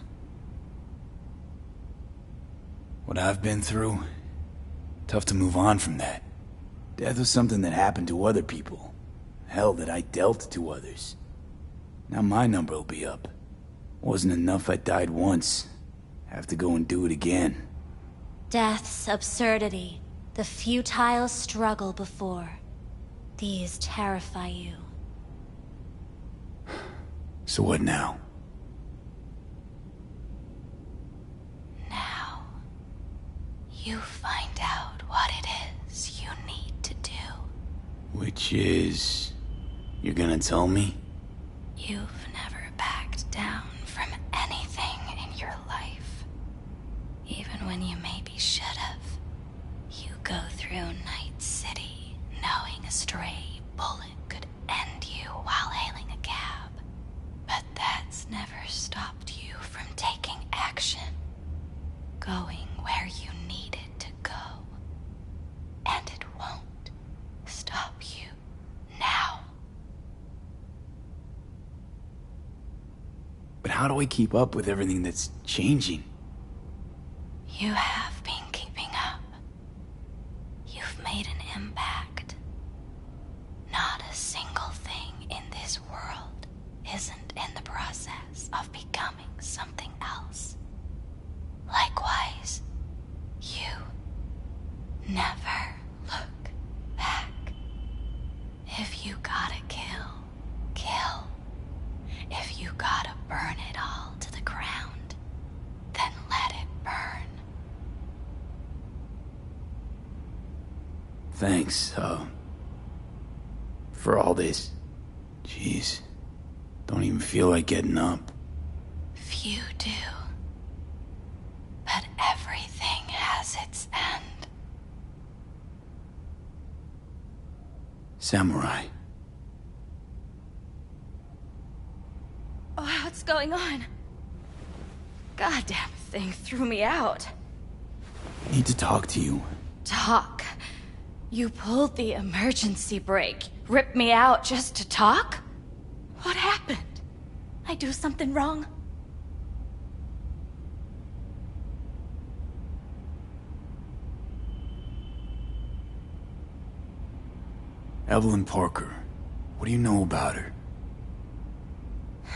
What I've been through, tough to move on from that. Death was something that happened to other people. Hell, that I dealt to others. Now my number will be up. Wasn't enough I died once. Have to go and do it again. Death's absurdity, the futile struggle before. These terrify you. So what now? Now, you find out what it is you need to do. Which is... You're gonna tell me? You've never backed down from anything in your life. Even when you maybe should have. You go through Night City knowing a stray bullet could end you while hailing a cab. But that's never stopped you from taking action. Going where you needed to go. And it won't stop you now. But how do I keep up with everything that's changing? You have been keeping up. You've made an impact. Not a single thing in this world isn't in the process of becoming something else. Likewise, you never look back. If you gotta kill, kill. If you gotta burn it all to the ground, then let it burn. Thanks, for all this. Jeez. Don't even feel like getting up. Few do. Samurai. Oh, what's going on? Goddamn thing threw me out. I need to talk to you. Talk? You pulled the emergency brake. Ripped me out just to talk? What happened? I do something wrong? Evelyn Parker. What do you know about her?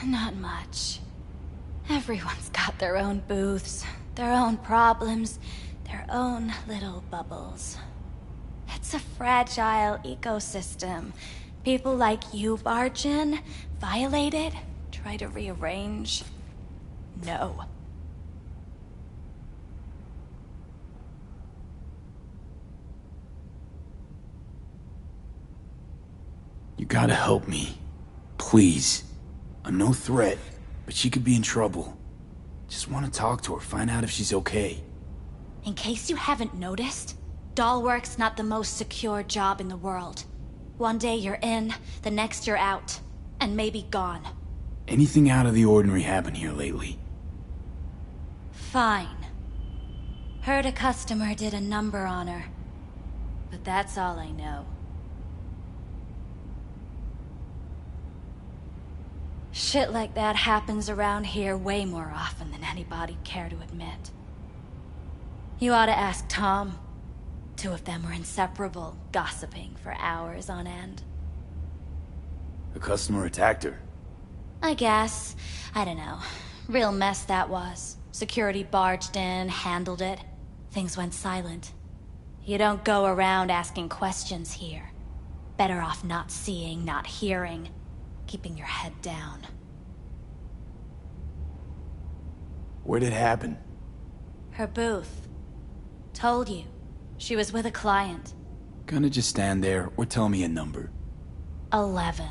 Not much. Everyone's got their own booths, their own problems, their own little bubbles. It's a fragile ecosystem. People like you barge in, violate it, try to rearrange. No. You gotta help me. Please. I'm no threat, but she could be in trouble. Just want to talk to her, find out if she's okay. In case you haven't noticed, doll work's not the most secure job in the world. One day you're in, the next you're out, and maybe gone. Anything out of the ordinary happen here lately? Fine. Heard a customer did a number on her. But that's all I know. Shit like that happens around here way more often than anybody'd care to admit. You ought to ask Tom. Two of them were inseparable, gossiping for hours on end. A customer attacked her. I guess. I don't know. Real mess that was. Security barged in, handled it. Things went silent. You don't go around asking questions here. Better off not seeing, not hearing. Keeping your head down. Where'd it happen? Her booth. Told you. She was with a client. Gonna just stand there or tell me a number. 11.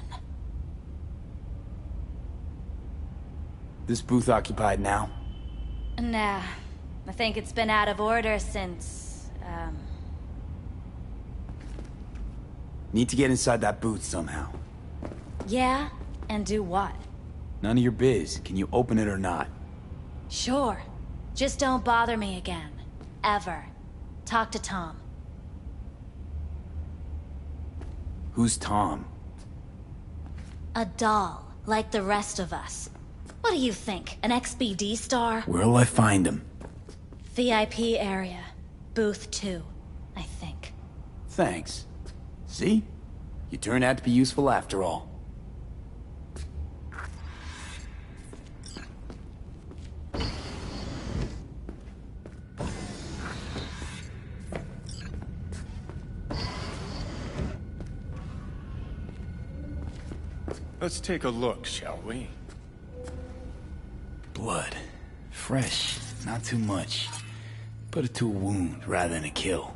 This booth occupied now? Nah. I think it's been out of order since, Need to get inside that booth somehow. Yeah? And do what? None of your biz. Can you open it or not? Sure. Just don't bother me again. Ever. Talk to Tom. Who's Tom? A doll, like the rest of us. What do you think, an XBD star? Where'll I find him? VIP area. Booth 2, I think. Thanks. See? You turned out to be useful after all. Let's take a look, shall we? Blood. Fresh. Not too much. Put it to a wound rather than a kill.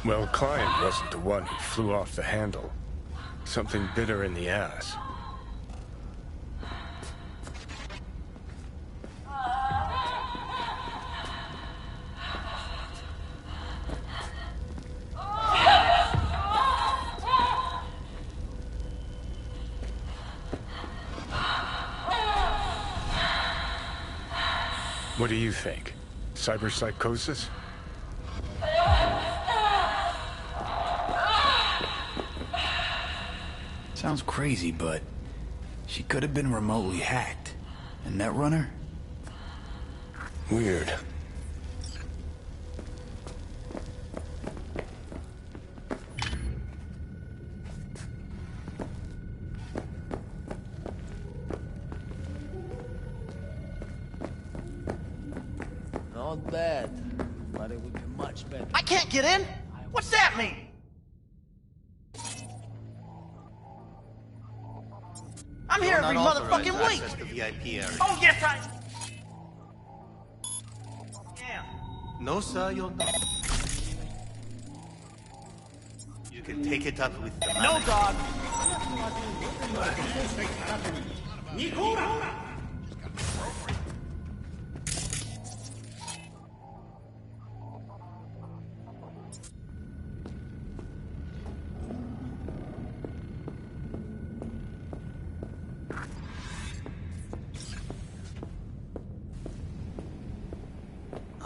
Well, client wasn't the one who flew off the handle. Something bit her in the ass. What do you think? Cyberpsychosis? Sounds crazy, but she could have been remotely hacked. A netrunner? Weird. Not bad, but it would be much better. I can't get in? What's that mean? I'm here every motherfucking week! To VIP area. Oh, yes, Yeah. No, sir, you're not. You can take it up with the No, manager. dog!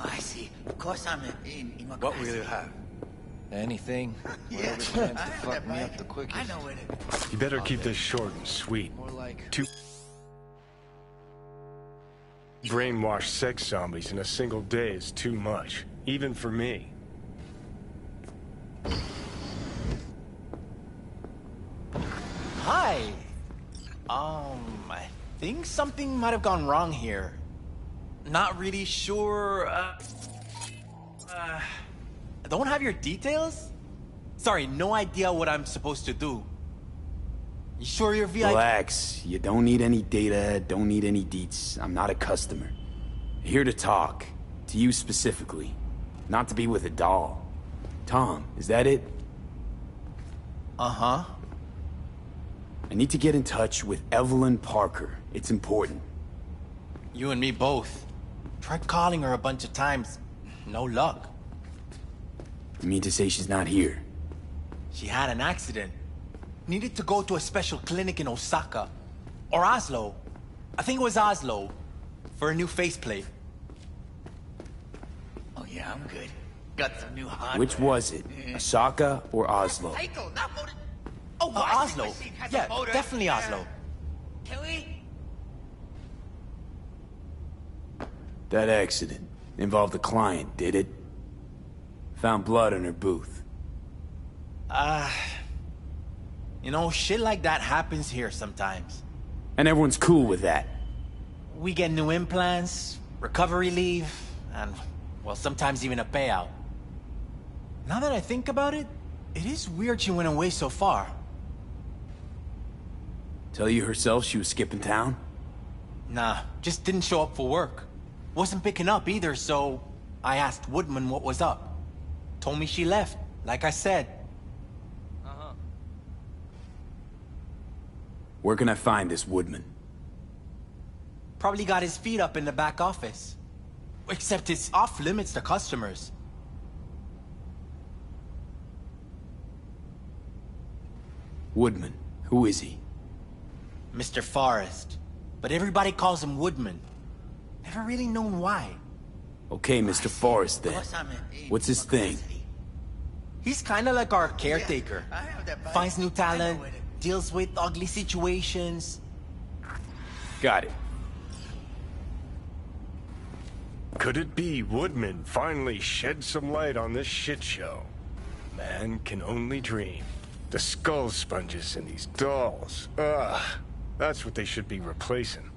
I see. Of course I'm in my What will you have? Anything. Whatever tends to fuck me up the quickest. I know it. You better keep this short and sweet. More like... Two brainwashed sex zombies in a single day is too much, even for me. Hi. I think something might have gone wrong here. Not really sure, don't have your details? Sorry, no idea what I'm supposed to do. You sure you're VIP? Relax. You don't need any data, don't need any deets. I'm not a customer. Here to talk. To you specifically. Not to be with a doll. Tom, is that it? Uh-huh. I need to get in touch with Evelyn Parker. It's important. You and me both. Tried calling her a bunch of times. No luck. You mean to say she's not here? She had an accident. Needed to go to a special clinic in Osaka. Or Oslo. I think it was Oslo. For a new faceplate. Oh yeah, I'm good. Got some new hardware. Which was it? Osaka or Oslo? Oh, Oslo. Yeah, definitely Oslo. Can we? That accident involved a client, did it? Found blood in her booth. You know, shit like that happens here sometimes. And everyone's cool with that. We get new implants, recovery leave, and, well, sometimes even a payout. Now that I think about it, it is weird she went away so far. Tell you herself she was skipping town? Nah, just didn't show up for work. Wasn't picking up either, so I asked Woodman what was up. Told me she left, like I said. Where can I find this Woodman? Probably got his feet up in the back office. Except it's off limits to customers. Woodman, who is he? Mr. Forrest. But everybody calls him Woodman. Never really known why. Okay, Mr. Forrest then. What's his thing? He's kinda like our caretaker. Finds new talent, deals with ugly situations. Got it. Could it be Woodman finally shed some light on this shit show? Man can only dream. The skull sponges in these dolls. Ugh. That's what they should be replacing.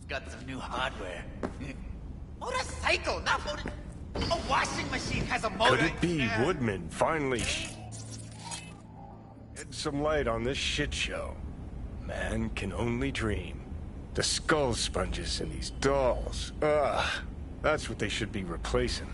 got some new hardware. Motorcycle, not motor... A washing machine has a motor. Could it be Woodman finally shed some light on this shit show? Man can only dream. The skull sponges in these dolls. Ugh. That's what they should be replacing.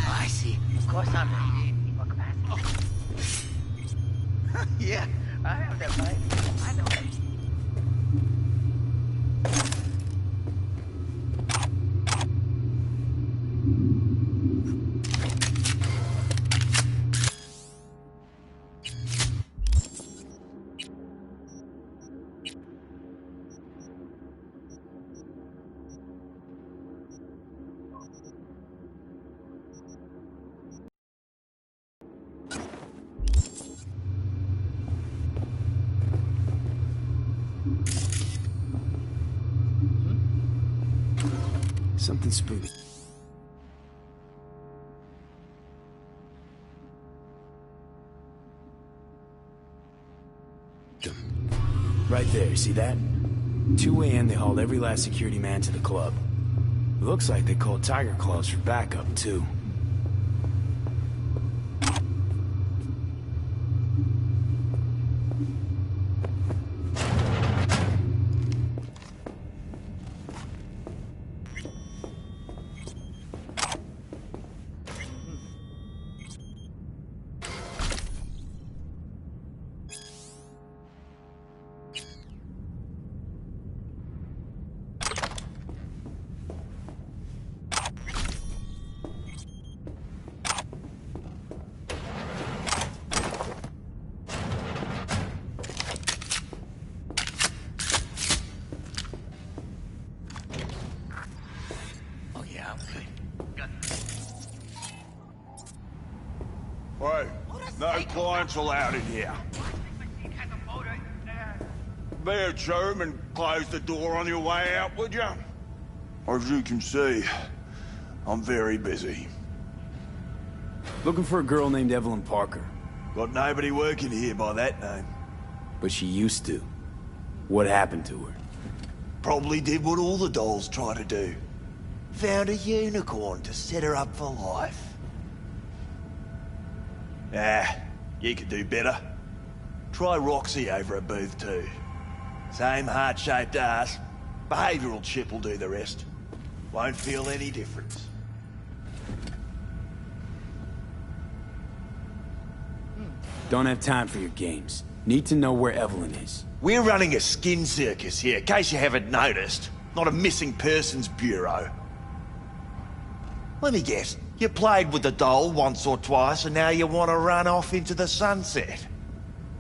I see. Of course I'm ready. More capacity. Yeah, I have that bike. I know it. Something spooky. Right there, see that? 2 a.m. they hauled every last security man to the club. It looks like they called Tiger Claws for backup, too. Hey, no clients allowed in here. Bear Joe and close the door on your way out, would you? As you can see, I'm very busy. Looking for a girl named Evelyn Parker. Got nobody working here by that name. But she used to. What happened to her? Probably did what all the dolls try to do. Found a unicorn to set her up for life. Ah, you could do better. Try Roxy over at Booth too. Same heart-shaped ass. Behavioral chip will do the rest. Won't feel any difference. Don't have time for your games. Need to know where Evelyn is. We're running a skin circus here, in case you haven't noticed. Not a missing persons bureau. Let me guess. You played with the doll once or twice and now you want to run off into the sunset.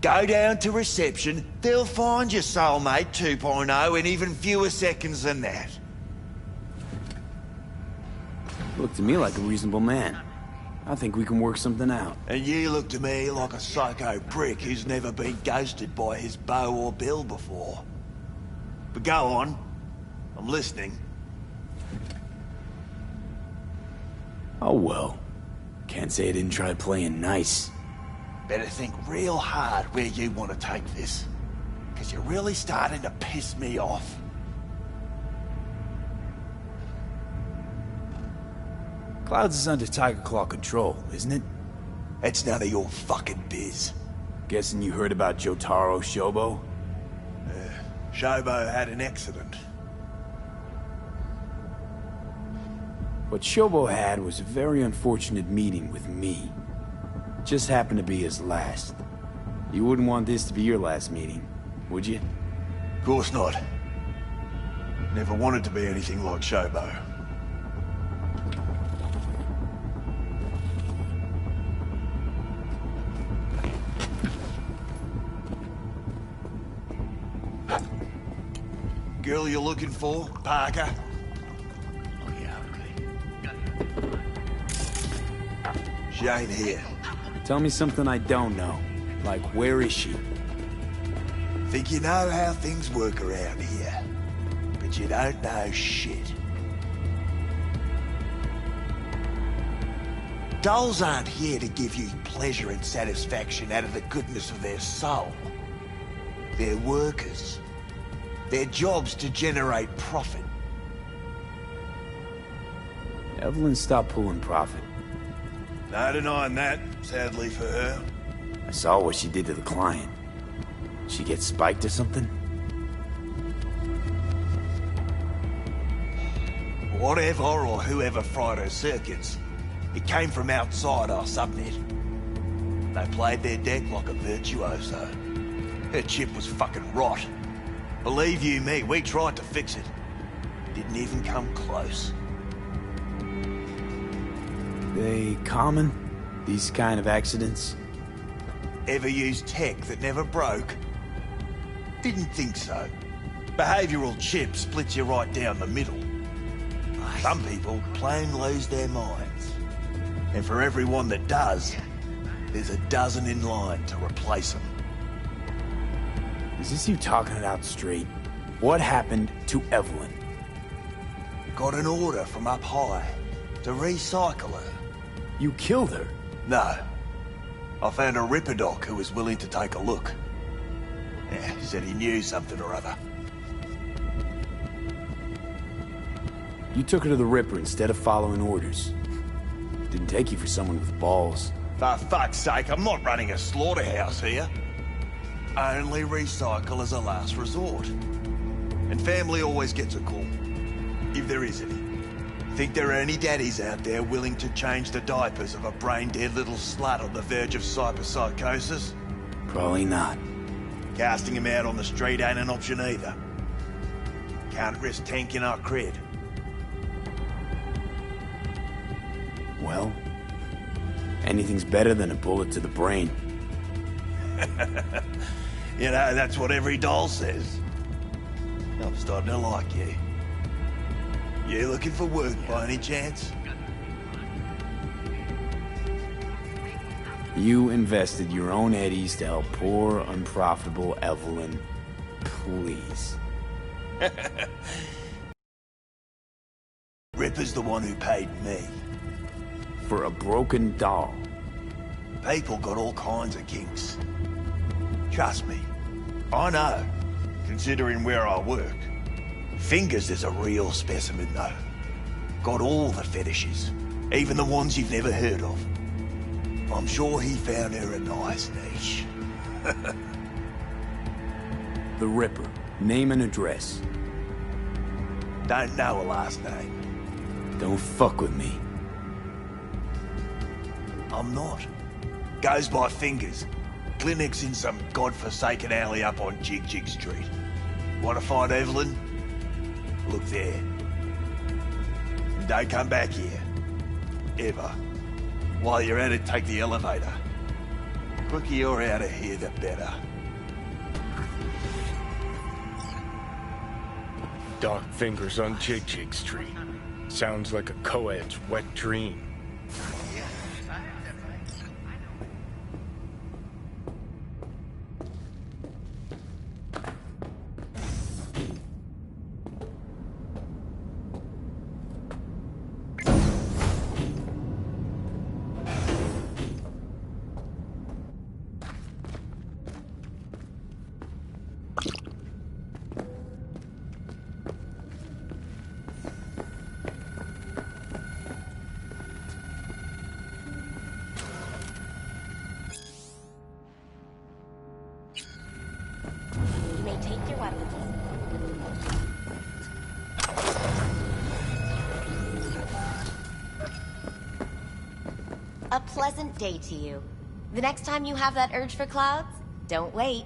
Go down to reception, they'll find your soulmate 2.0 in even fewer seconds than that. Look to me like a reasonable man. I think we can work something out. And you look to me like a psycho prick who's never been ghosted by his beau or bill before. But go on. I'm listening. Oh well. Can't say I didn't try playing nice. Better think real hard where you want to take this. Because you're really starting to piss me off. Clouds is under Tiger Claw control, isn't it? It's none of your fucking biz. Guessing you heard about Jotaro Shobo? Shobo had an accident. What Shobo had was a very unfortunate meeting with me. Just happened to be his last. You wouldn't want this to be your last meeting, would you? Of course not. Never wanted to be anything like Shobo. Girl you're looking for, Parker? Oh, yeah, okay. She ain't here. Tell me something I don't know. Like, where is she? Think you know how things work around here, but you don't know shit. Dolls aren't here to give you pleasure and satisfaction out of the goodness of their soul. They're workers. Their job's to generate profit. Evelyn stopped pulling profit. No denying that, sadly for her. I saw what she did to the client. She get spiked or something? Whatever or whoever fried her circuits, it came from outside our subnet. They played their deck like a virtuoso. Her chip was fucking rot. Believe you me, we tried to fix it. Didn't even come close. They common? These kind of accidents? Ever used tech that never broke? Didn't think so. Behavioral chip splits you right down the middle. Some people plain lose their minds. And for everyone that does, there's a dozen in line to replace them. Is this you talking it out straight? What happened to Evelyn? Got an order from up high to recycle her. You killed her? No. I found a Ripper doc who was willing to take a look. Yeah, he said he knew something or other. You took her to the Ripper instead of following orders. Didn't take you for someone with balls. For fuck's sake, I'm not running a slaughterhouse here. Only recycle as a last resort. And family always gets a call. If there is any. Think there are any daddies out there willing to change the diapers of a brain-dead little slut on the verge of cyberpsychosis? Probably not. Casting him out on the street ain't an option either. Can't risk tanking our cred. Well, anything's better than a bullet to the brain. You know, that's what every doll says. I'm starting to like you. You looking for work by any chance? You invested your own eddies to help poor, unprofitable Evelyn. Please. Ripper's the one who paid me. For a broken doll. People got all kinds of kinks. Trust me. I know, considering where I work. Fingers is a real specimen, though. Got all the fetishes, even the ones you've never heard of. I'm sure he found her a nice niche. The Ripper. Name and address. Don't know a last name. Don't fuck with me. I'm not. Goes by Fingers. Clinic's in some godforsaken alley up on Jig Jig Street. Want to find Evelyn? Look there. And don't come back here. Ever. While you're at it, take the elevator. The quicker you're out of here, the better. Dark Fingers on Jig Jig Street. Sounds like a co-ed's wet dream. A pleasant day to you. The next time you have that urge for clouds, don't wait.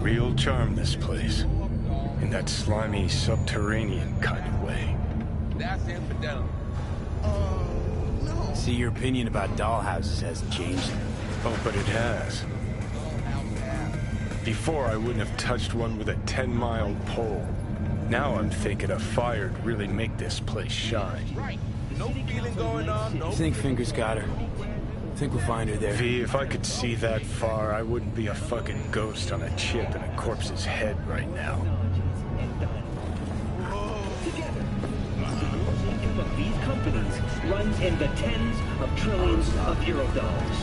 real charm, this place. In that slimy, subterranean kind of way. That's infidelity. See, your opinion about dollhouses hasn't changed. Oh, but it has. Before, I wouldn't have touched one with a 10-mile pole. Now I'm thinking a fire'd really make this place shine. Right. No feeling going on, no. Think Fingers got her. Think we'll find her there. V, if I could see that far, I wouldn't be a fucking ghost on a chip in a corpse's head right now. Of these companies runs in the tens of trillions of euro dollars.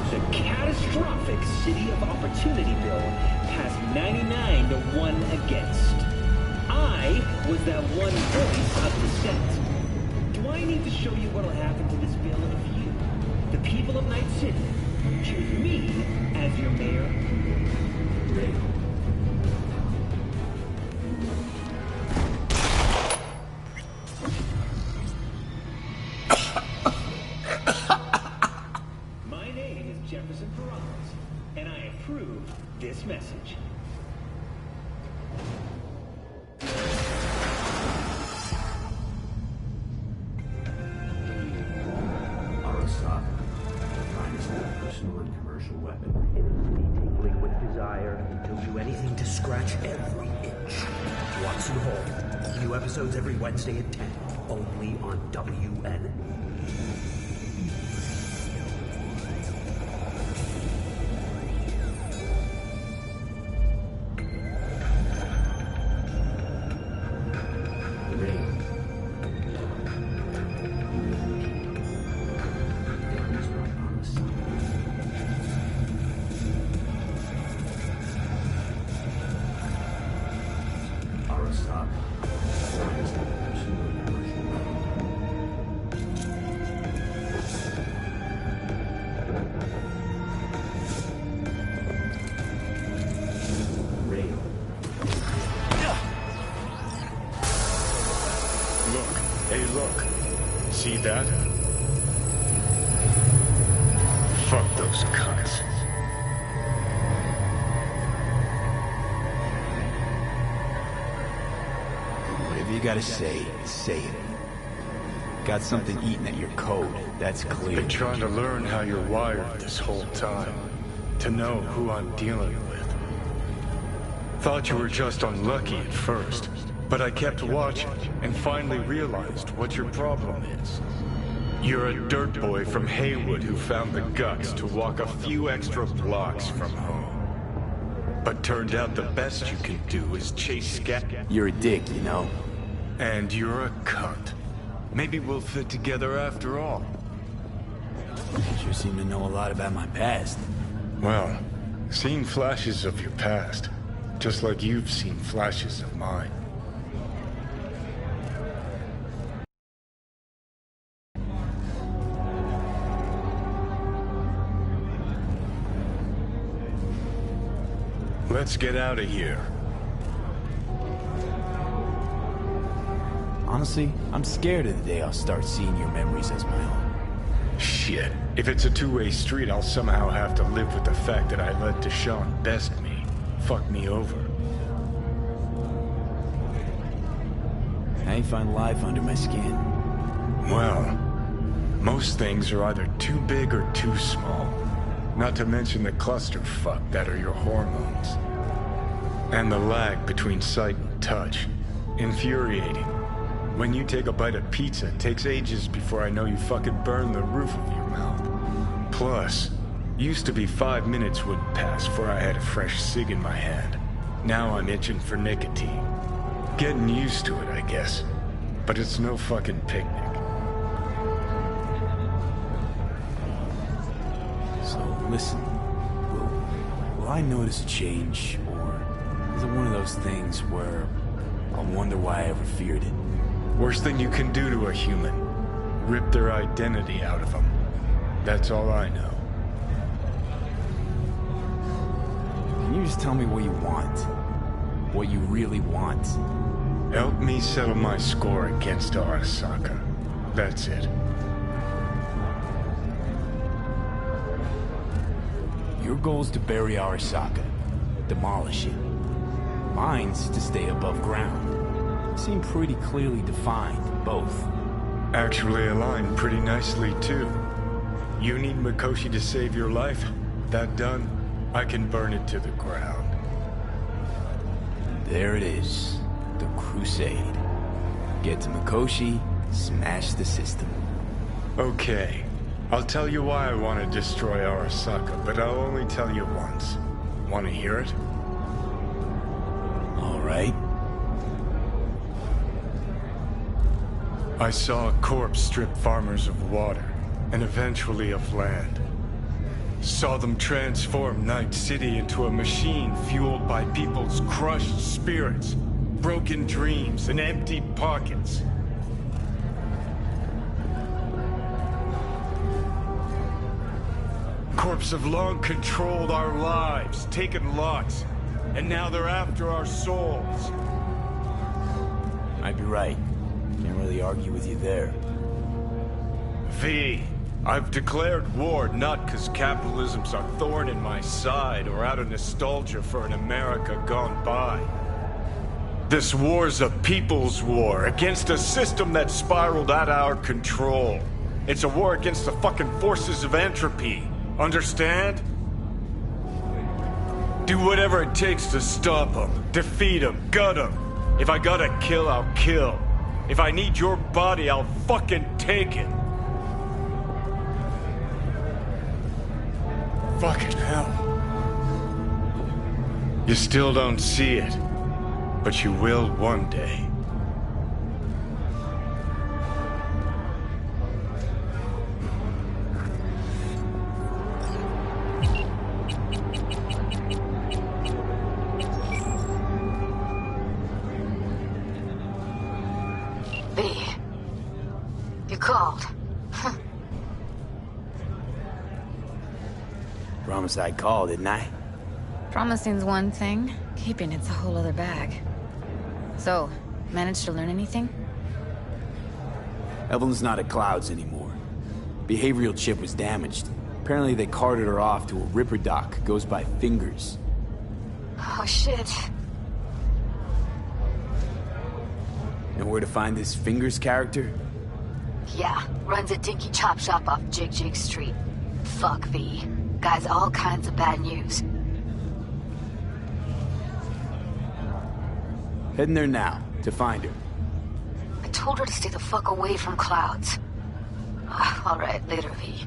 The catastrophic city of Opportunityville has 99 to 1 against. I was that one voice of dissent. Do I need to show you what'll happen to this bill if you, the people of Night City, choose me as your mayor? This message. Arasaka, finest personal and commercial weapon. Tingling with desire, he'll do anything to scratch every itch. Watson Hall. New episodes every Wednesday at 10, only on WN. See that? Fuck those cunts. Whatever you gotta say, say it. Got something eating at your code, that's clear. Been trying to learn how you're wired this whole time. To know who I'm dealing with. Thought you were just unlucky at first. But I kept watching, and finally realized what your problem is. You're a dirt boy from Haywood who found the guts to walk a few extra blocks from home. But turned out the best you can do is chase scat. You're a dick, you know. And you're a cunt. Maybe we'll fit together after all. You sure seem to know a lot about my past. Well, seen flashes of your past, just like you've seen flashes of mine. Let's get out of here. Honestly, I'm scared of the day I'll start seeing your memories as my own. Shit. If it's a two-way street, I'll somehow have to live with the fact that I let Deshaun best me. Fuck me over. I ain't find life under my skin. Well, most things are either too big or too small. Not to mention the clusterfuck that are your hormones. And the lag between sight and touch. Infuriating. When you take a bite of pizza, it takes ages before I know you fucking burn the roof of your mouth. Plus, used to be 5 minutes wouldn't pass before I had a fresh cig in my hand. Now I'm itching for nicotine. Getting used to it, I guess. But it's no fucking picnic. So, listen. Will I notice a change, or is it one of those things where I'll wonder why I ever feared it? Worst thing you can do to a human. Rip their identity out of them. That's all I know. Can you just tell me what you want? What you really want? Help me settle my score against Arasaka. That's it. Your goal is to bury Arasaka. demolish it. Mine's to stay above ground. Seem pretty clearly defined, both. Actually aligned pretty nicely, too. You need Mikoshi to save your life? That done, I can burn it to the ground. There it is. The Crusade. Get to Mikoshi, smash the system. Okay. I'll tell you why I want to destroy Arasaka, but I'll only tell you once. Want to hear it? All right. I saw a corpse strip farmers of water, and eventually of land. Saw them transform Night City into a machine fueled by people's crushed spirits, broken dreams, and empty pockets. Corps have long controlled our lives, taken lots, and now they're after our souls. Might be right. Can't really argue with you there. V, I've declared war not because capitalism's a thorn in my side or out of nostalgia for an America gone by. This war's a people's war against a system that spiraled out of our control. It's a war against the fucking forces of entropy. Understand? Do whatever it takes to stop them, defeat them, gut them. If I gotta kill, I'll kill. If I need your body, I'll fucking take it. Fucking hell. You still don't see it, but you will one day. You called. Promise I'd call, didn't I? Promising's one thing, keeping it's a whole other bag. So, managed to learn anything? Evelyn's not at Clouds anymore. Behavioral chip was damaged. Apparently they carted her off to a Ripper dock. Goes by Fingers. Oh, shit. Know where to find this Fingers character? Yeah, runs a dinky chop shop off Jig Jig Street. Fuck V. Guy's all kinds of bad news. Heading there now, to find her. I told her to stay the fuck away from Clouds. Alright, later, V.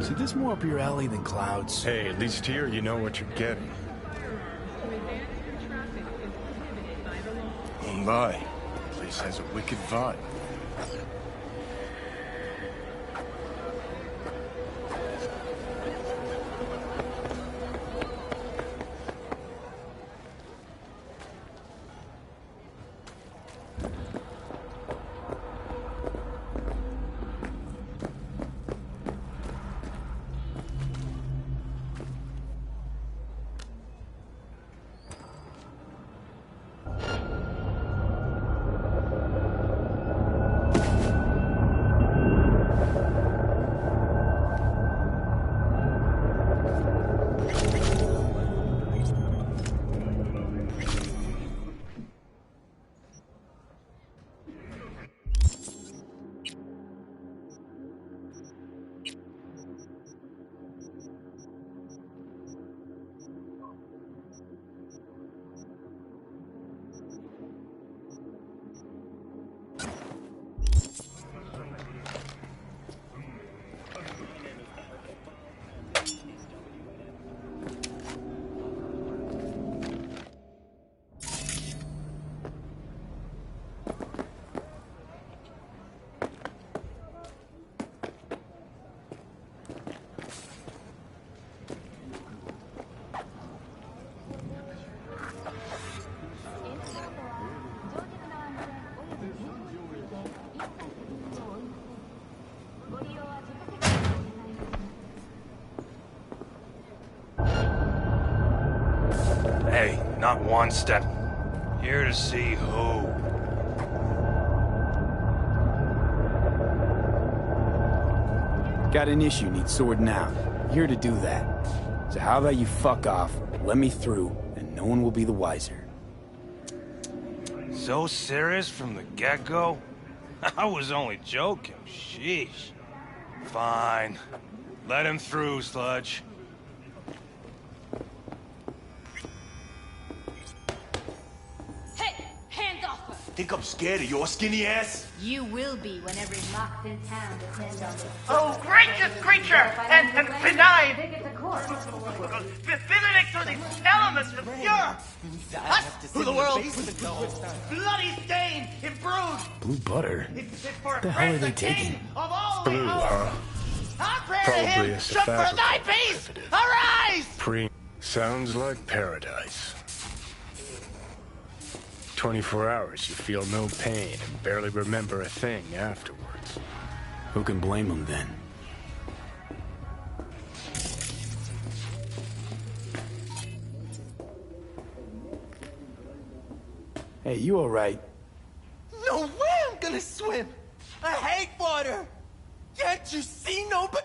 So this more up your alley than Clouds? Hey, at least here you know what you're getting. Oh my, place has a wicked vibe. Hey, not one step. Here to see who. Got an issue, need sorting out. Here to do that. So how about you fuck off, let me through, and no one will be the wiser. So serious from the get-go? I was only joking, sheesh. Fine. Let him through, Sludge. Hey, hands off her! Think I'm scared of your skinny ass? You will be when every mocked in town depends on this. Oh, gracious creature! And benign! Benedict to these elements of pure! Us, who the world's bloody stain, imbrued! Blue butter? It's fit for What the hell are they taking? Of all Blue, huh? Our prayer to Probably him, a shook for thy fabric. peace! Arise! Sounds like paradise. 24 hours, you feel no pain and barely remember a thing afterwards. Who can blame them then? Hey, you alright? No way I'm gonna swim! I hate water! Can't you see nobody?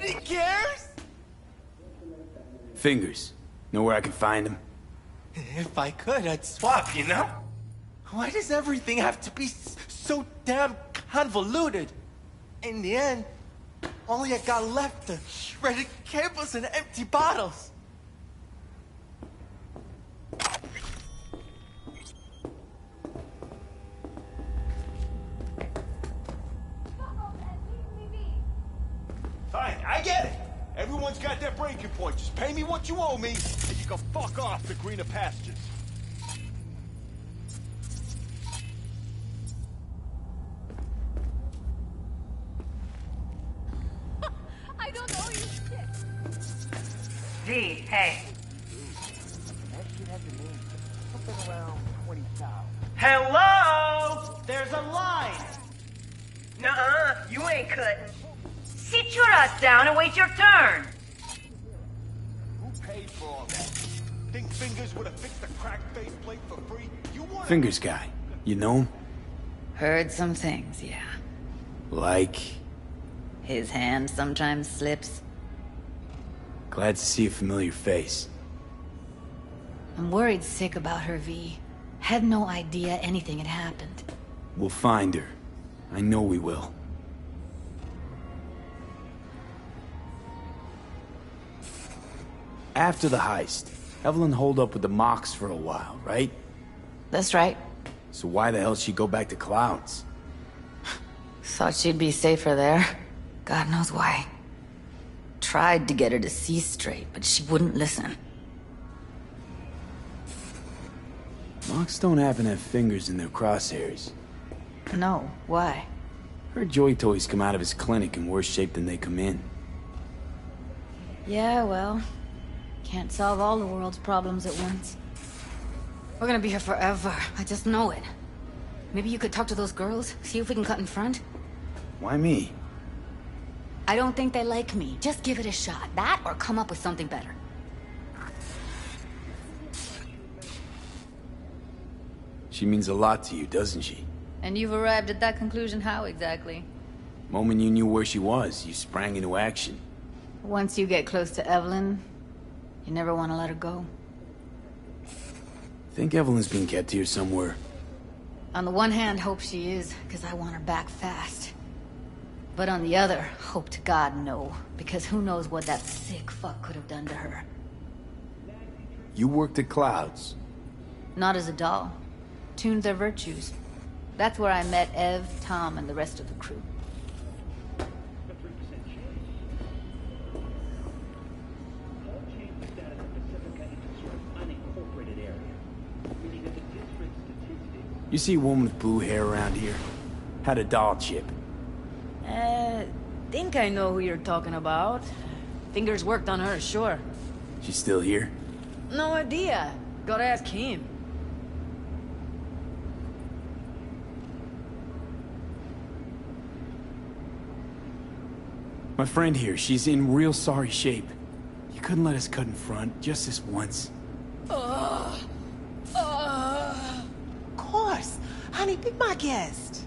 He cares? Fingers. Know where I can find him? If I could, I'd swap, you know? Why does everything have to be so damn convoluted? In the end, all you got left are shredded cables and empty bottles. Fine, I get it. Everyone's got their breaking point. Just pay me what you owe me, and you can fuck off to greener pastures. I don't know you shit. V, hey. Hello? There's a line. Nuh-uh, you ain't cutting. Sit your ass down and wait your turn. Who paid for all that? Think Fingers would have fixed the cracked faceplate for free? You want Fingers guy. You know him? Heard some things, yeah. Like? His hand sometimes slips. Glad to see a familiar face. I'm worried sick about her, V. Had no idea anything had happened. We'll find her. I know we will. After the heist, Evelyn holed up with the Mox for a while, right? That's right. So why the hell she go back to Clouds? Thought she'd be safer there. God knows why. Tried to get her to see straight, but she wouldn't listen. Mox don't happen to have fingers in their crosshairs. No, why? Her Joy Toys come out of his clinic in worse shape than they come in. Yeah, well, can't solve all the world's problems at once. We're gonna be here forever. I just know it. Maybe you could talk to those girls, see if we can cut in front? Why me? I don't think they like me. Just give it a shot. That or come up with something better. She means a lot to you, doesn't she? And you've arrived at that conclusion how exactly? Moment you knew where she was, you sprang into action. Once you get close to Evelyn, you never want to let her go. Think Evelyn's being kept here somewhere. On the one hand, hope she is, because I want her back fast. But on the other, hope to God no, because who knows what that sick fuck could have done to her. You worked at Clouds. Not as a doll. Tuned their virtues. That's where I met Ev, Tom, and the rest of the crew. You see a woman with blue hair around here? Had a doll chip. Think I know who you're talking about. Fingers worked on her, sure. She's still here? No idea. Gotta ask him. My friend here, she's in real sorry shape. You couldn't let us cut in front, just this once. Of course. Honey, be my guest.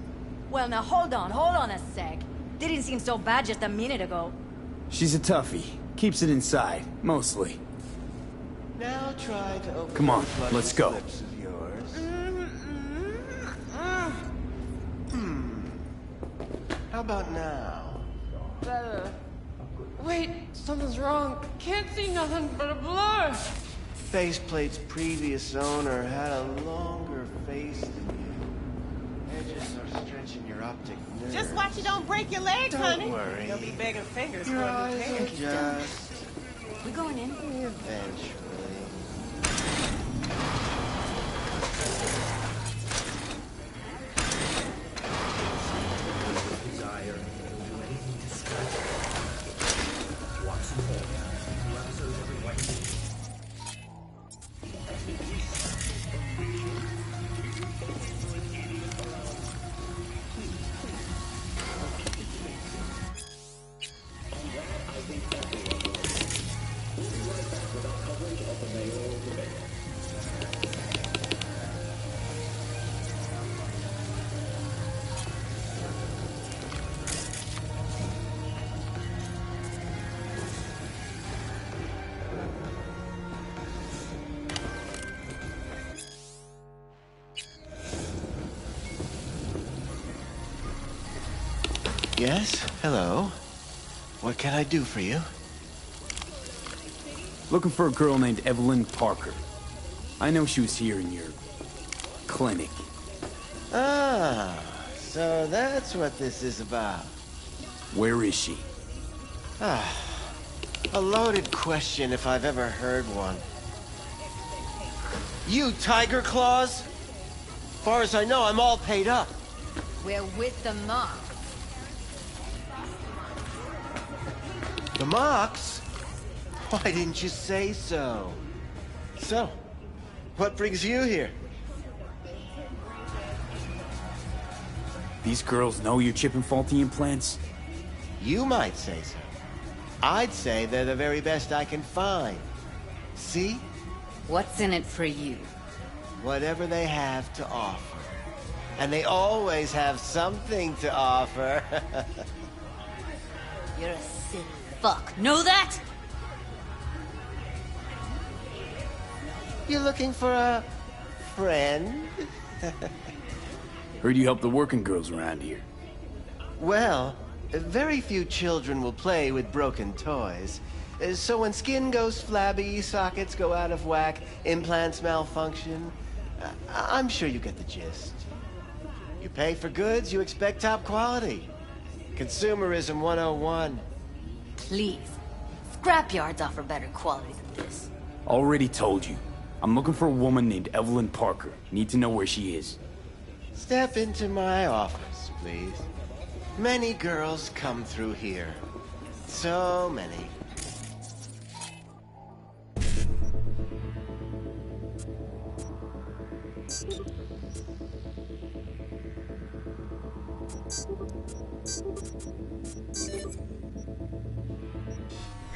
Well, now hold on a sec. Didn't seem so bad just a minute ago. She's a toughie. Keeps it inside, mostly. Now try to open Come on, those bloody let's go. lips of yours. How about now? Better. Wait, something's wrong. Can't see nothing but a blur. Faceplate's previous owner had a longer face than you. Edges are stretching your optic nerve. Just watch you don't break your legs, honey. Don't worry. You'll be begging fingers Your for a eyes new will pair. just We going in? eventually. Yes, hello. What can I do for you? Looking for a girl named Evelyn Parker. I know she was here in your clinic. Ah, so that's what this is about. Where is she? Ah, a loaded question if I've ever heard one. You Tiger Claws? Far as I know, I'm all paid up. We're with the mob. The Mox? Why didn't you say so? So, what brings you here? These girls know you're chipping faulty implants? You might say so. I'd say they're the very best I can find. See? What's in it for you? Whatever they have to offer. And they always have something to offer. You're a sick fuck. Know that? You looking for a friend? Heard you help the working girls around here. Well, very few children will play with broken toys. So when skin goes flabby, sockets go out of whack, implants malfunction, I'm sure you get the gist. You pay for goods, you expect top quality. Consumerism 101. Please. Scrapyards offer better quality than this. Already told you. I'm looking for a woman named Evelyn Parker. Need to know where she is. Step into my office, please. Many girls come through here. So many.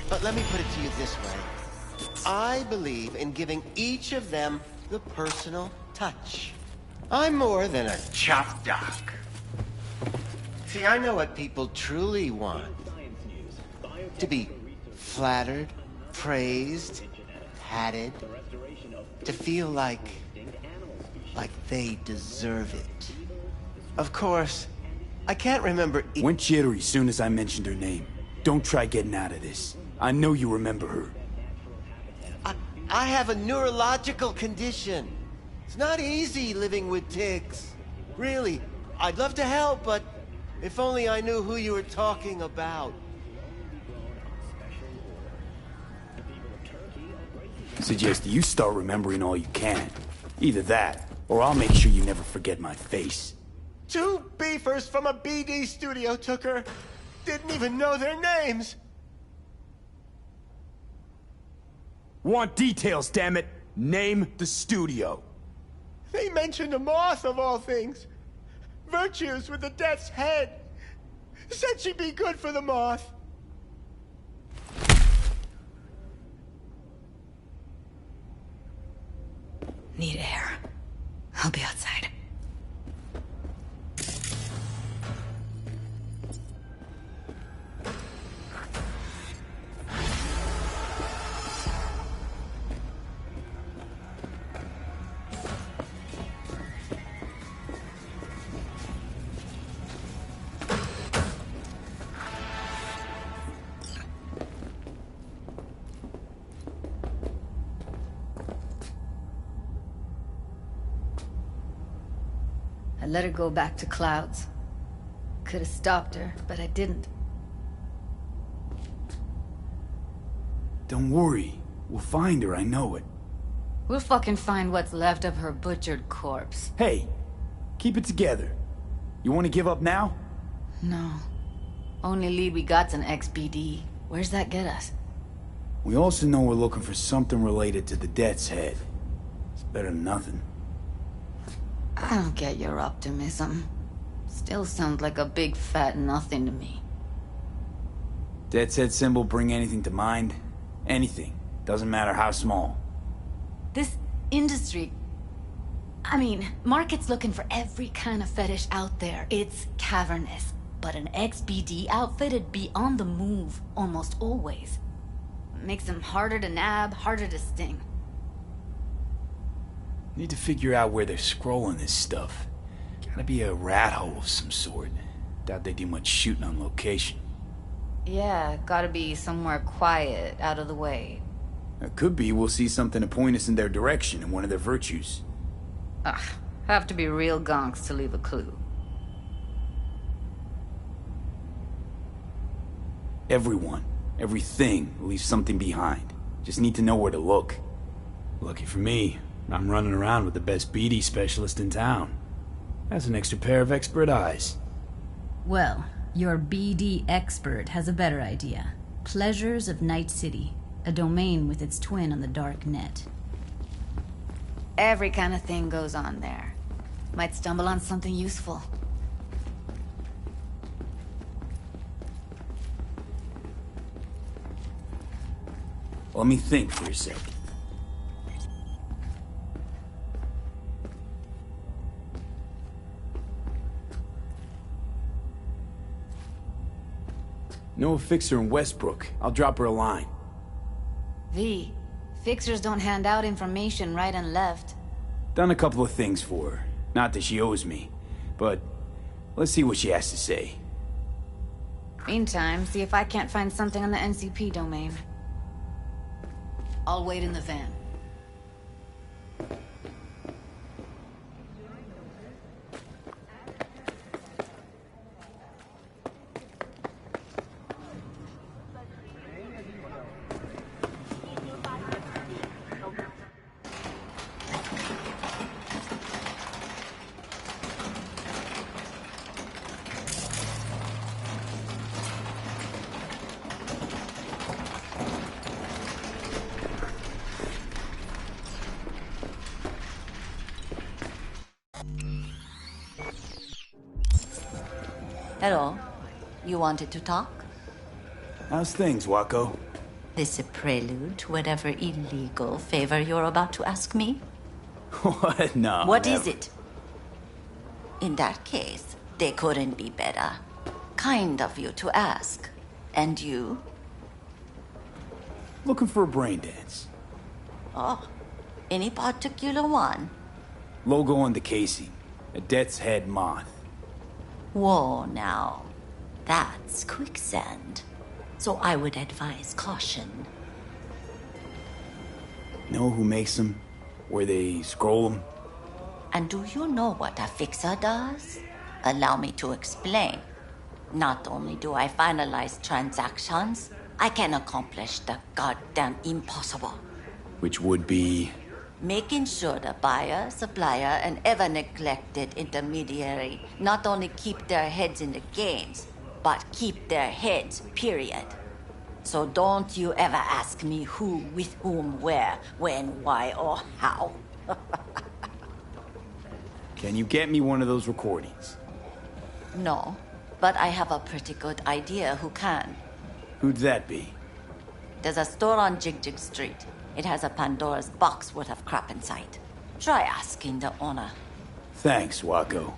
But let me put it to you this way. I believe in giving each of them the personal touch. I'm more than a chop doc. See, I know what people truly want. To be flattered, praised, patted. To feel like they deserve it. Of course, I can't remember. Went jittery soon as I mentioned her name. Don't try getting out of this. I know you remember her. I have a neurological condition. It's not easy living with tics. Really, I'd love to help, but if only I knew who you were talking about. Suggest you start remembering all you can. Either that, or I'll make sure you never forget my face. 2 beefers from a BD studio took her. Didn't even know their names. Want details, damn it! Name the studio. They mentioned a moth of all things. Virtues with the death's head. Said she'd be good for the moth. Need air. I'll be outside. I let her go back to Clouds. Could have stopped her, but I didn't. Don't worry. We'll find her, I know it. We'll fucking find what's left of her butchered corpse. Hey, keep it together. You want to give up now? No. Only lead we got's an XBD. Where's that get us? We also know we're looking for something related to the Death's Head. It's better than nothing. I don't get your optimism. Still sounds like a big fat nothing to me. Death's Head symbol bring anything to mind? Anything. Doesn't matter how small. This industry... I mean, market's looking for every kind of fetish out there. It's cavernous. But an XBD outfit'd be on the move almost always. Makes them harder to nab, harder to sting. Need to figure out where they're scrolling this stuff. Gotta be a rat hole of some sort. Doubt they do much shooting on location. Yeah, gotta be somewhere quiet, out of the way. It could be we'll see something to point us in their direction and one of their virtues. Ugh, have to be real gonks to leave a clue. Everyone, everything leaves something behind. Just need to know where to look. Lucky for me, I'm running around with the best BD specialist in town. That's an extra pair of expert eyes. Well, your BD expert has a better idea. Pleasures of Night City, a domain with its twin on the dark net. Every kind of thing goes on there. Might stumble on something useful. Let me think for a second. Know a fixer in Westbrook. I'll drop her a line. V, fixers don't hand out information right and left. Done a couple of things for her. Not that she owes me, but let's see what she has to say. Meantime, see if I can't find something on the NCP domain. I'll wait in the van. Hello. You wanted to talk? How's things, Wako? This a prelude to whatever illegal favor you're about to ask me? What? No. What never. is it? In that case, they couldn't be better. Kind of you to ask. And you? Looking for a brain dance. Oh, any particular one? Logo on the casing. A death's head moth. Whoa, now. That's quicksand. So I would advise caution. Know who makes them? Where they scroll them? And do you know what a fixer does? Allow me to explain. Not only do I finalize transactions, I can accomplish the goddamn impossible. Which would be... Making sure the buyer, supplier, and ever neglected intermediary not only keep their heads in the games, but keep their heads, period. So don't you ever ask me who, with whom, where, when, why, or how. Can you get me one of those recordings? No, but I have a pretty good idea who can. Who'd that be? There's a store on Jig Street. It has a Pandora's box worth of crap inside. Try asking the owner. Thanks, Wako.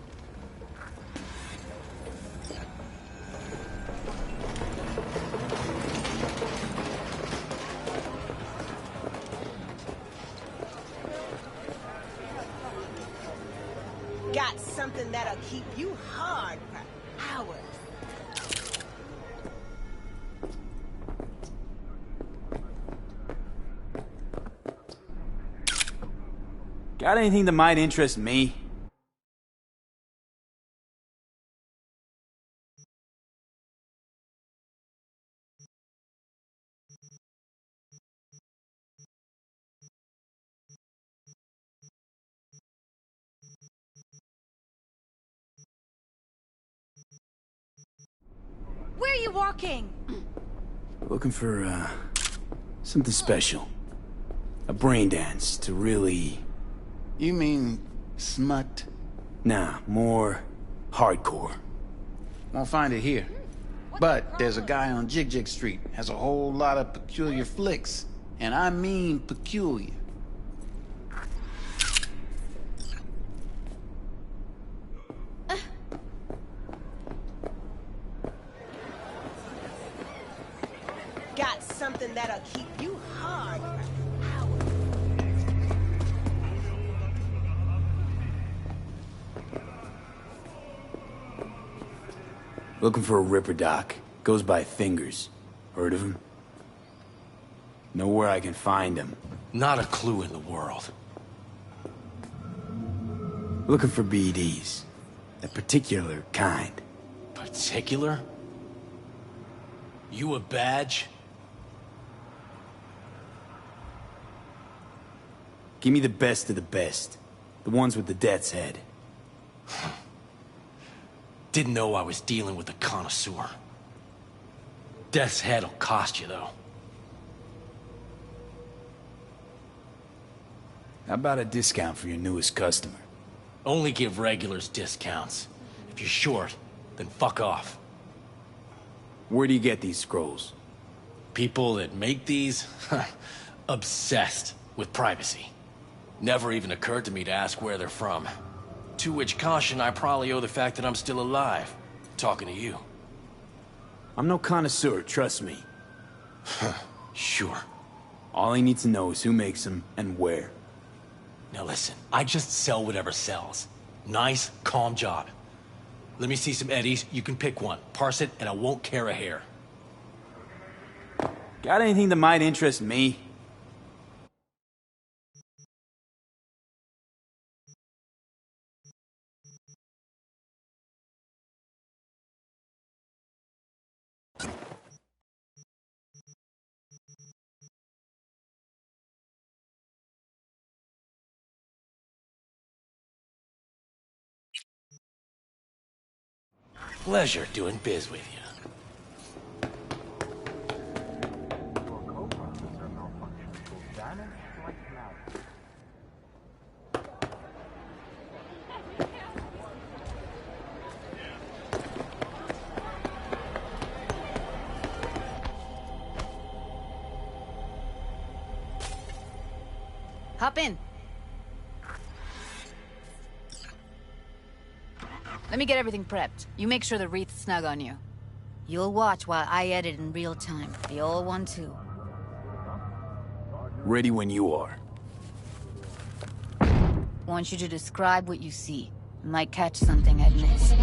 Got something that'll keep you hard for hours. Got anything that might interest me? Where are you walking? Looking for, something special. A brain dance to really... You mean smut? Nah, more hardcore. Won't find it here. But there's a guy on Jig Street, has a whole lot of peculiar flicks. And I mean peculiar. Got something that'll keep you hard for hours. Looking for a Ripper Doc. Goes by Fingers. Heard of him? Know where I can find him. Not a clue in the world. Looking for BDs. A particular kind. Particular? You a badge? Give me the best of the best. The ones with the death's head. Didn't know I was dealing with a connoisseur. Death's head'll cost you, though. How about a discount for your newest customer? Only give regulars discounts. If you're short, then fuck off. Where do you get these scrolls? People that make these? Obsessed with privacy. Never even occurred to me to ask where they're from. To which caution I probably owe the fact that I'm still alive, talking to you. I'm no connoisseur, trust me. Sure. All I need to know is who makes them and where. Now listen, I just sell whatever sells. Nice, calm job. Let me see some eddies, you can pick one. Parse it, and I won't care a hair. Got anything that might interest me? Pleasure doing biz with you. Hop in. Let me get everything prepped. You make sure the wreath's snug on you. You'll watch while I edit in real time. The old one, too. Ready when you are. Want you to describe what you see. Might catch something I'd miss.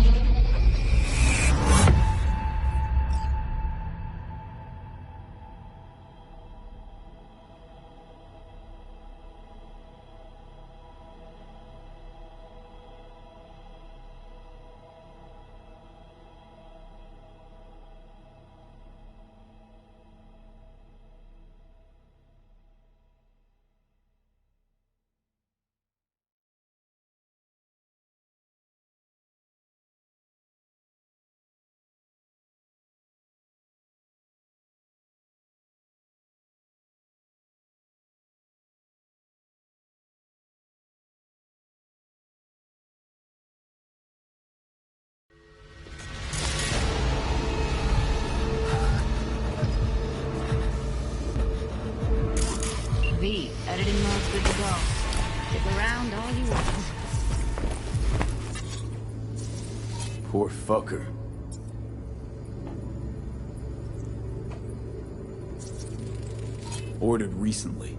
V, editing mode's good to go. Stick around all you want. Poor fucker. Ordered recently.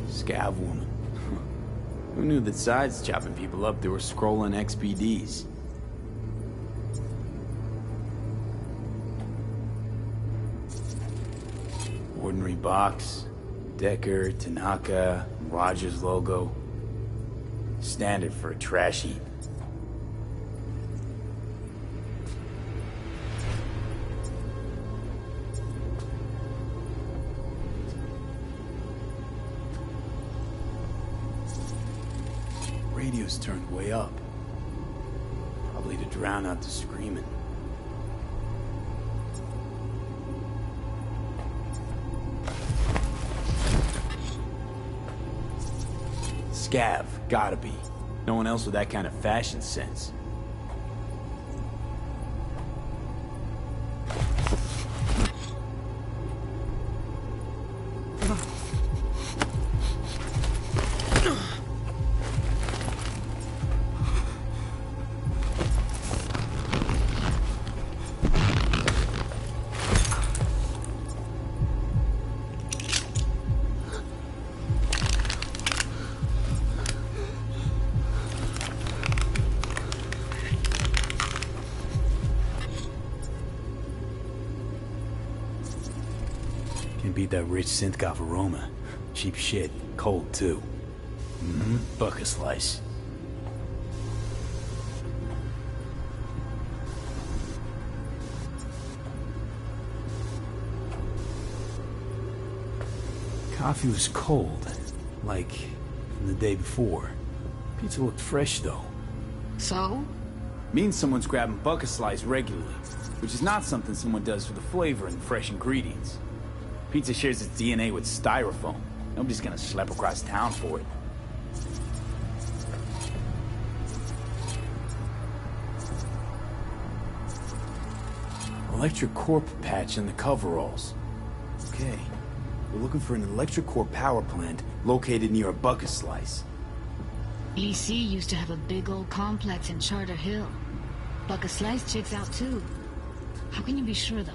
Scav woman. Who knew that sides chopping people up, they were scrolling XPDs? Ordinary box, Decker, Tanaka, Rogers logo. Standard for a trash heap. Radio's turned way up. Probably to drown out the screaming. Scav, gotta be. No one else with that kind of fashion sense. Can't beat that rich synth-goth aroma. Cheap shit. Cold, too. Bucket slice. Coffee was cold. Like, from the day before. Pizza looked fresh, though. So? Means someone's grabbing bucket slice regularly. Which is not something someone does for the flavor and fresh ingredients. Pizza shares its DNA with styrofoam. Nobody's gonna schlep across town for it. Electric Corp patch in the coveralls. Okay. We're looking for an electric Corp power plant located near a bucket slice. EC used to have a big old complex in Charter Hill. Bucket Slice checks out too. How can you be sure though?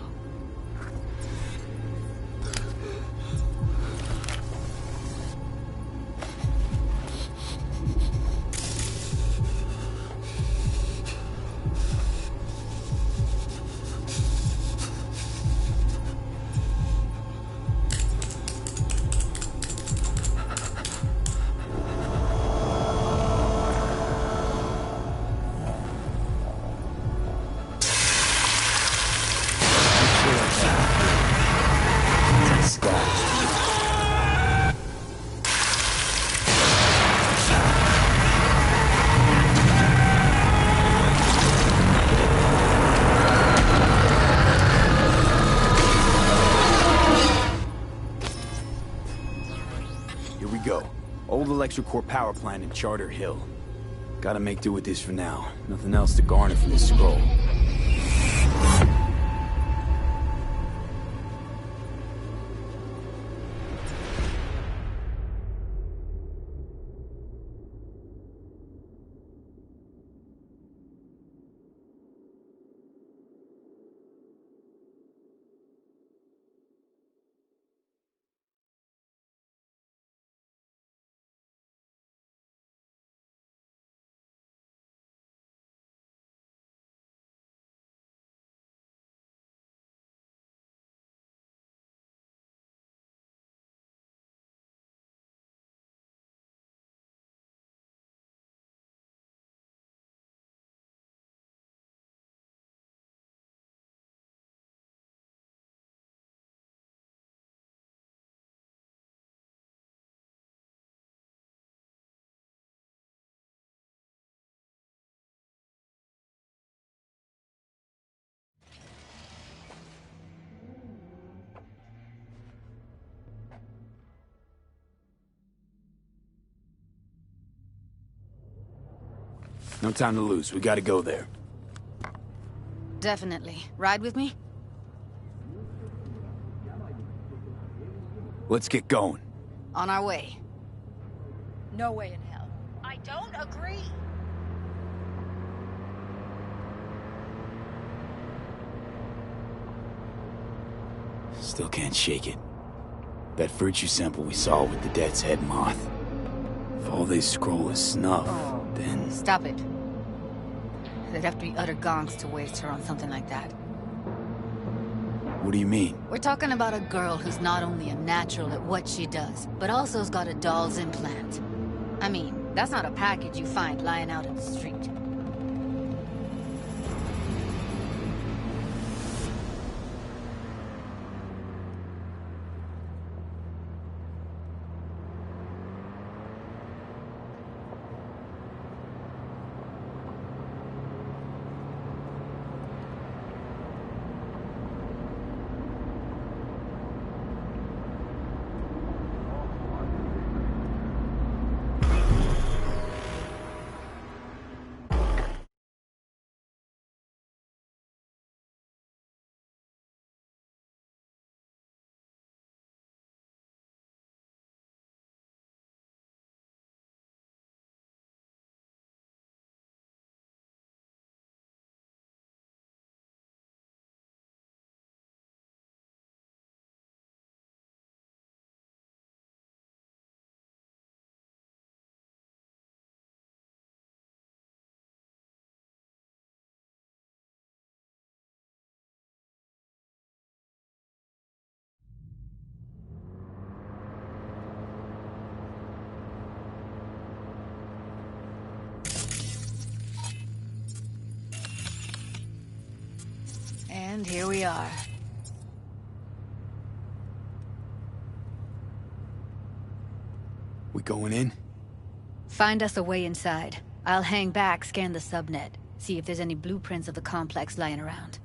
Electric Corp power plant in Charter Hill. Gotta make do with this for now. Nothing else to garner from this scroll. No time to lose. We gotta go there. Definitely. Ride with me? Let's get going. On our way. No way in hell. I don't agree. Still can't shake it. That virtue sample we saw with the Death's Head moth. If all they scroll is snuff, then... Stop it. They'd have to be utter gonks to waste her on something like that. What do you mean? We're talking about a girl who's not only a natural at what she does, but also's got a doll's implant. I mean, that's not a package you find lying out in the street. And here we are. We going in? Find us a way inside. I'll hang back, scan the subnet, see if there's any blueprints of the complex lying around.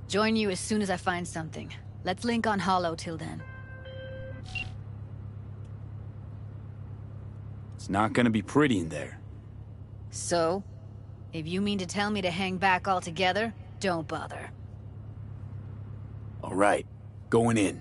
Join you as soon as I find something. Let's link on Hollow till then. It's not gonna be pretty in there. So? If you mean to tell me to hang back altogether, don't bother. All right, going in.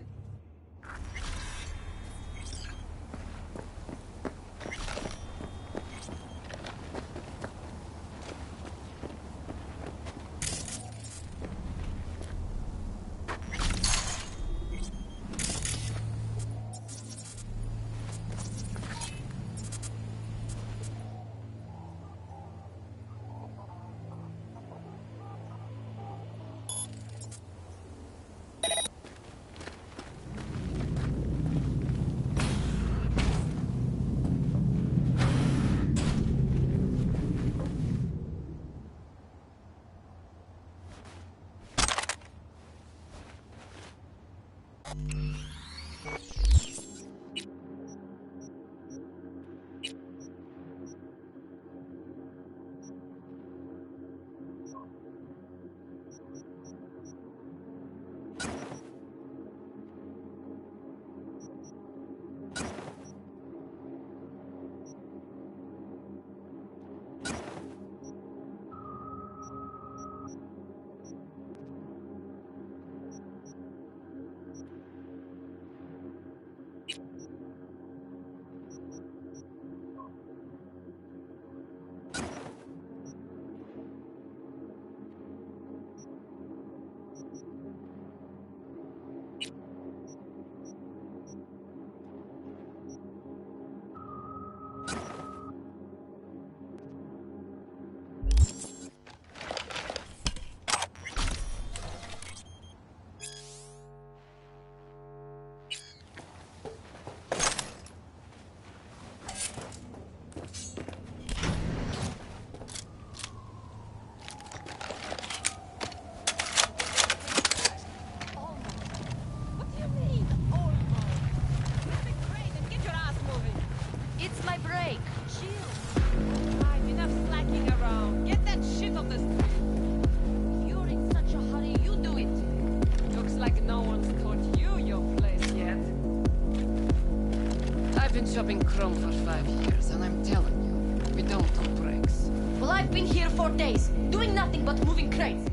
Shopping Chrome for 5 years, and I'm telling you, we don't do breaks. Well, I've been here for days, doing nothing but moving crates.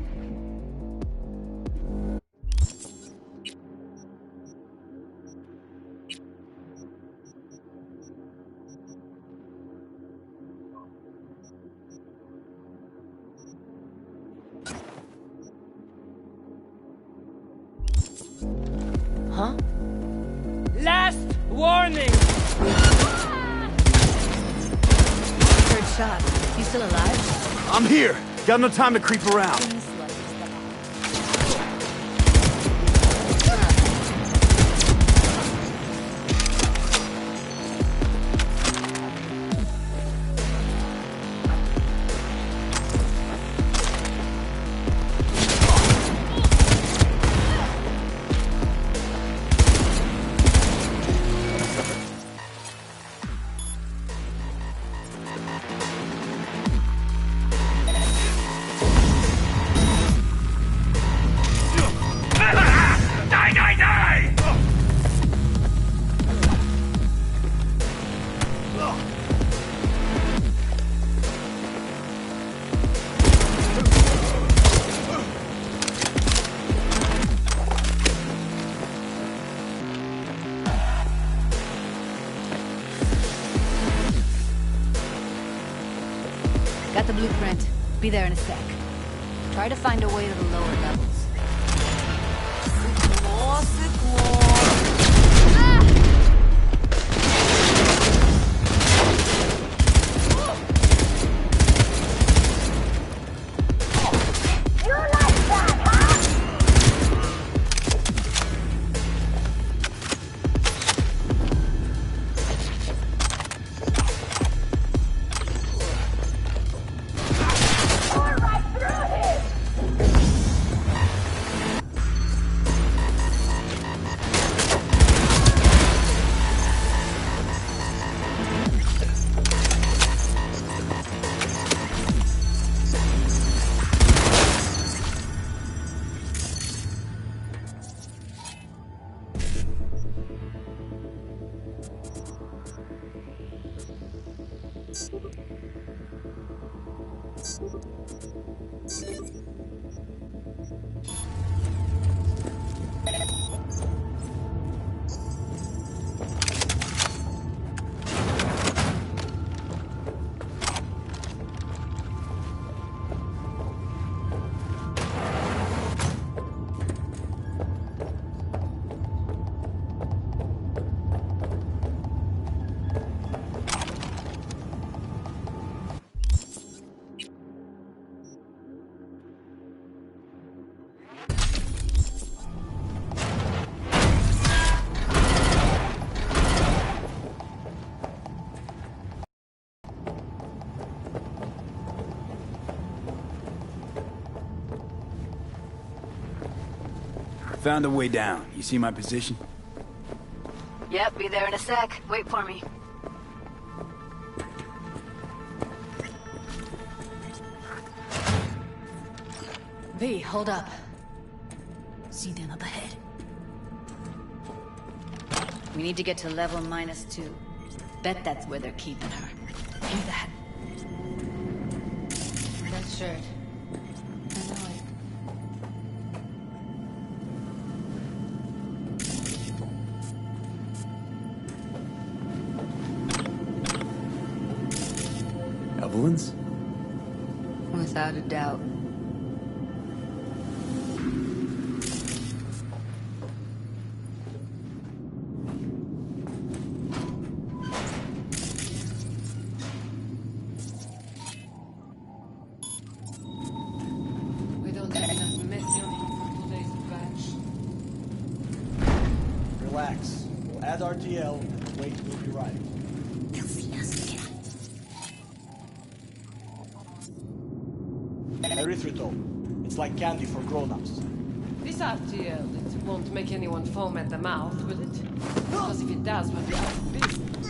Huh? Last warning! Third shot. You still alive? I'm here. Got no time to creep around. Got the blueprint. Be there in a sec. Try to find a way to the lower levels. Found a way down. You see my position? Yep, be there in a sec. Wait for me. V, hold up. See them up ahead. We need to get to level -2. Bet that's where they're keeping her. Hear that? That shirt. I know it. Evelyn's? Without a doubt. We don't have enough medium for today's batch. Relax. We'll add RTL and the weight will be right. They'll see us again. Erythritol. It's like candy for grown-ups. This RTL, it won't make anyone foam at the mouth, will it? Because if it does, we'll be out of business.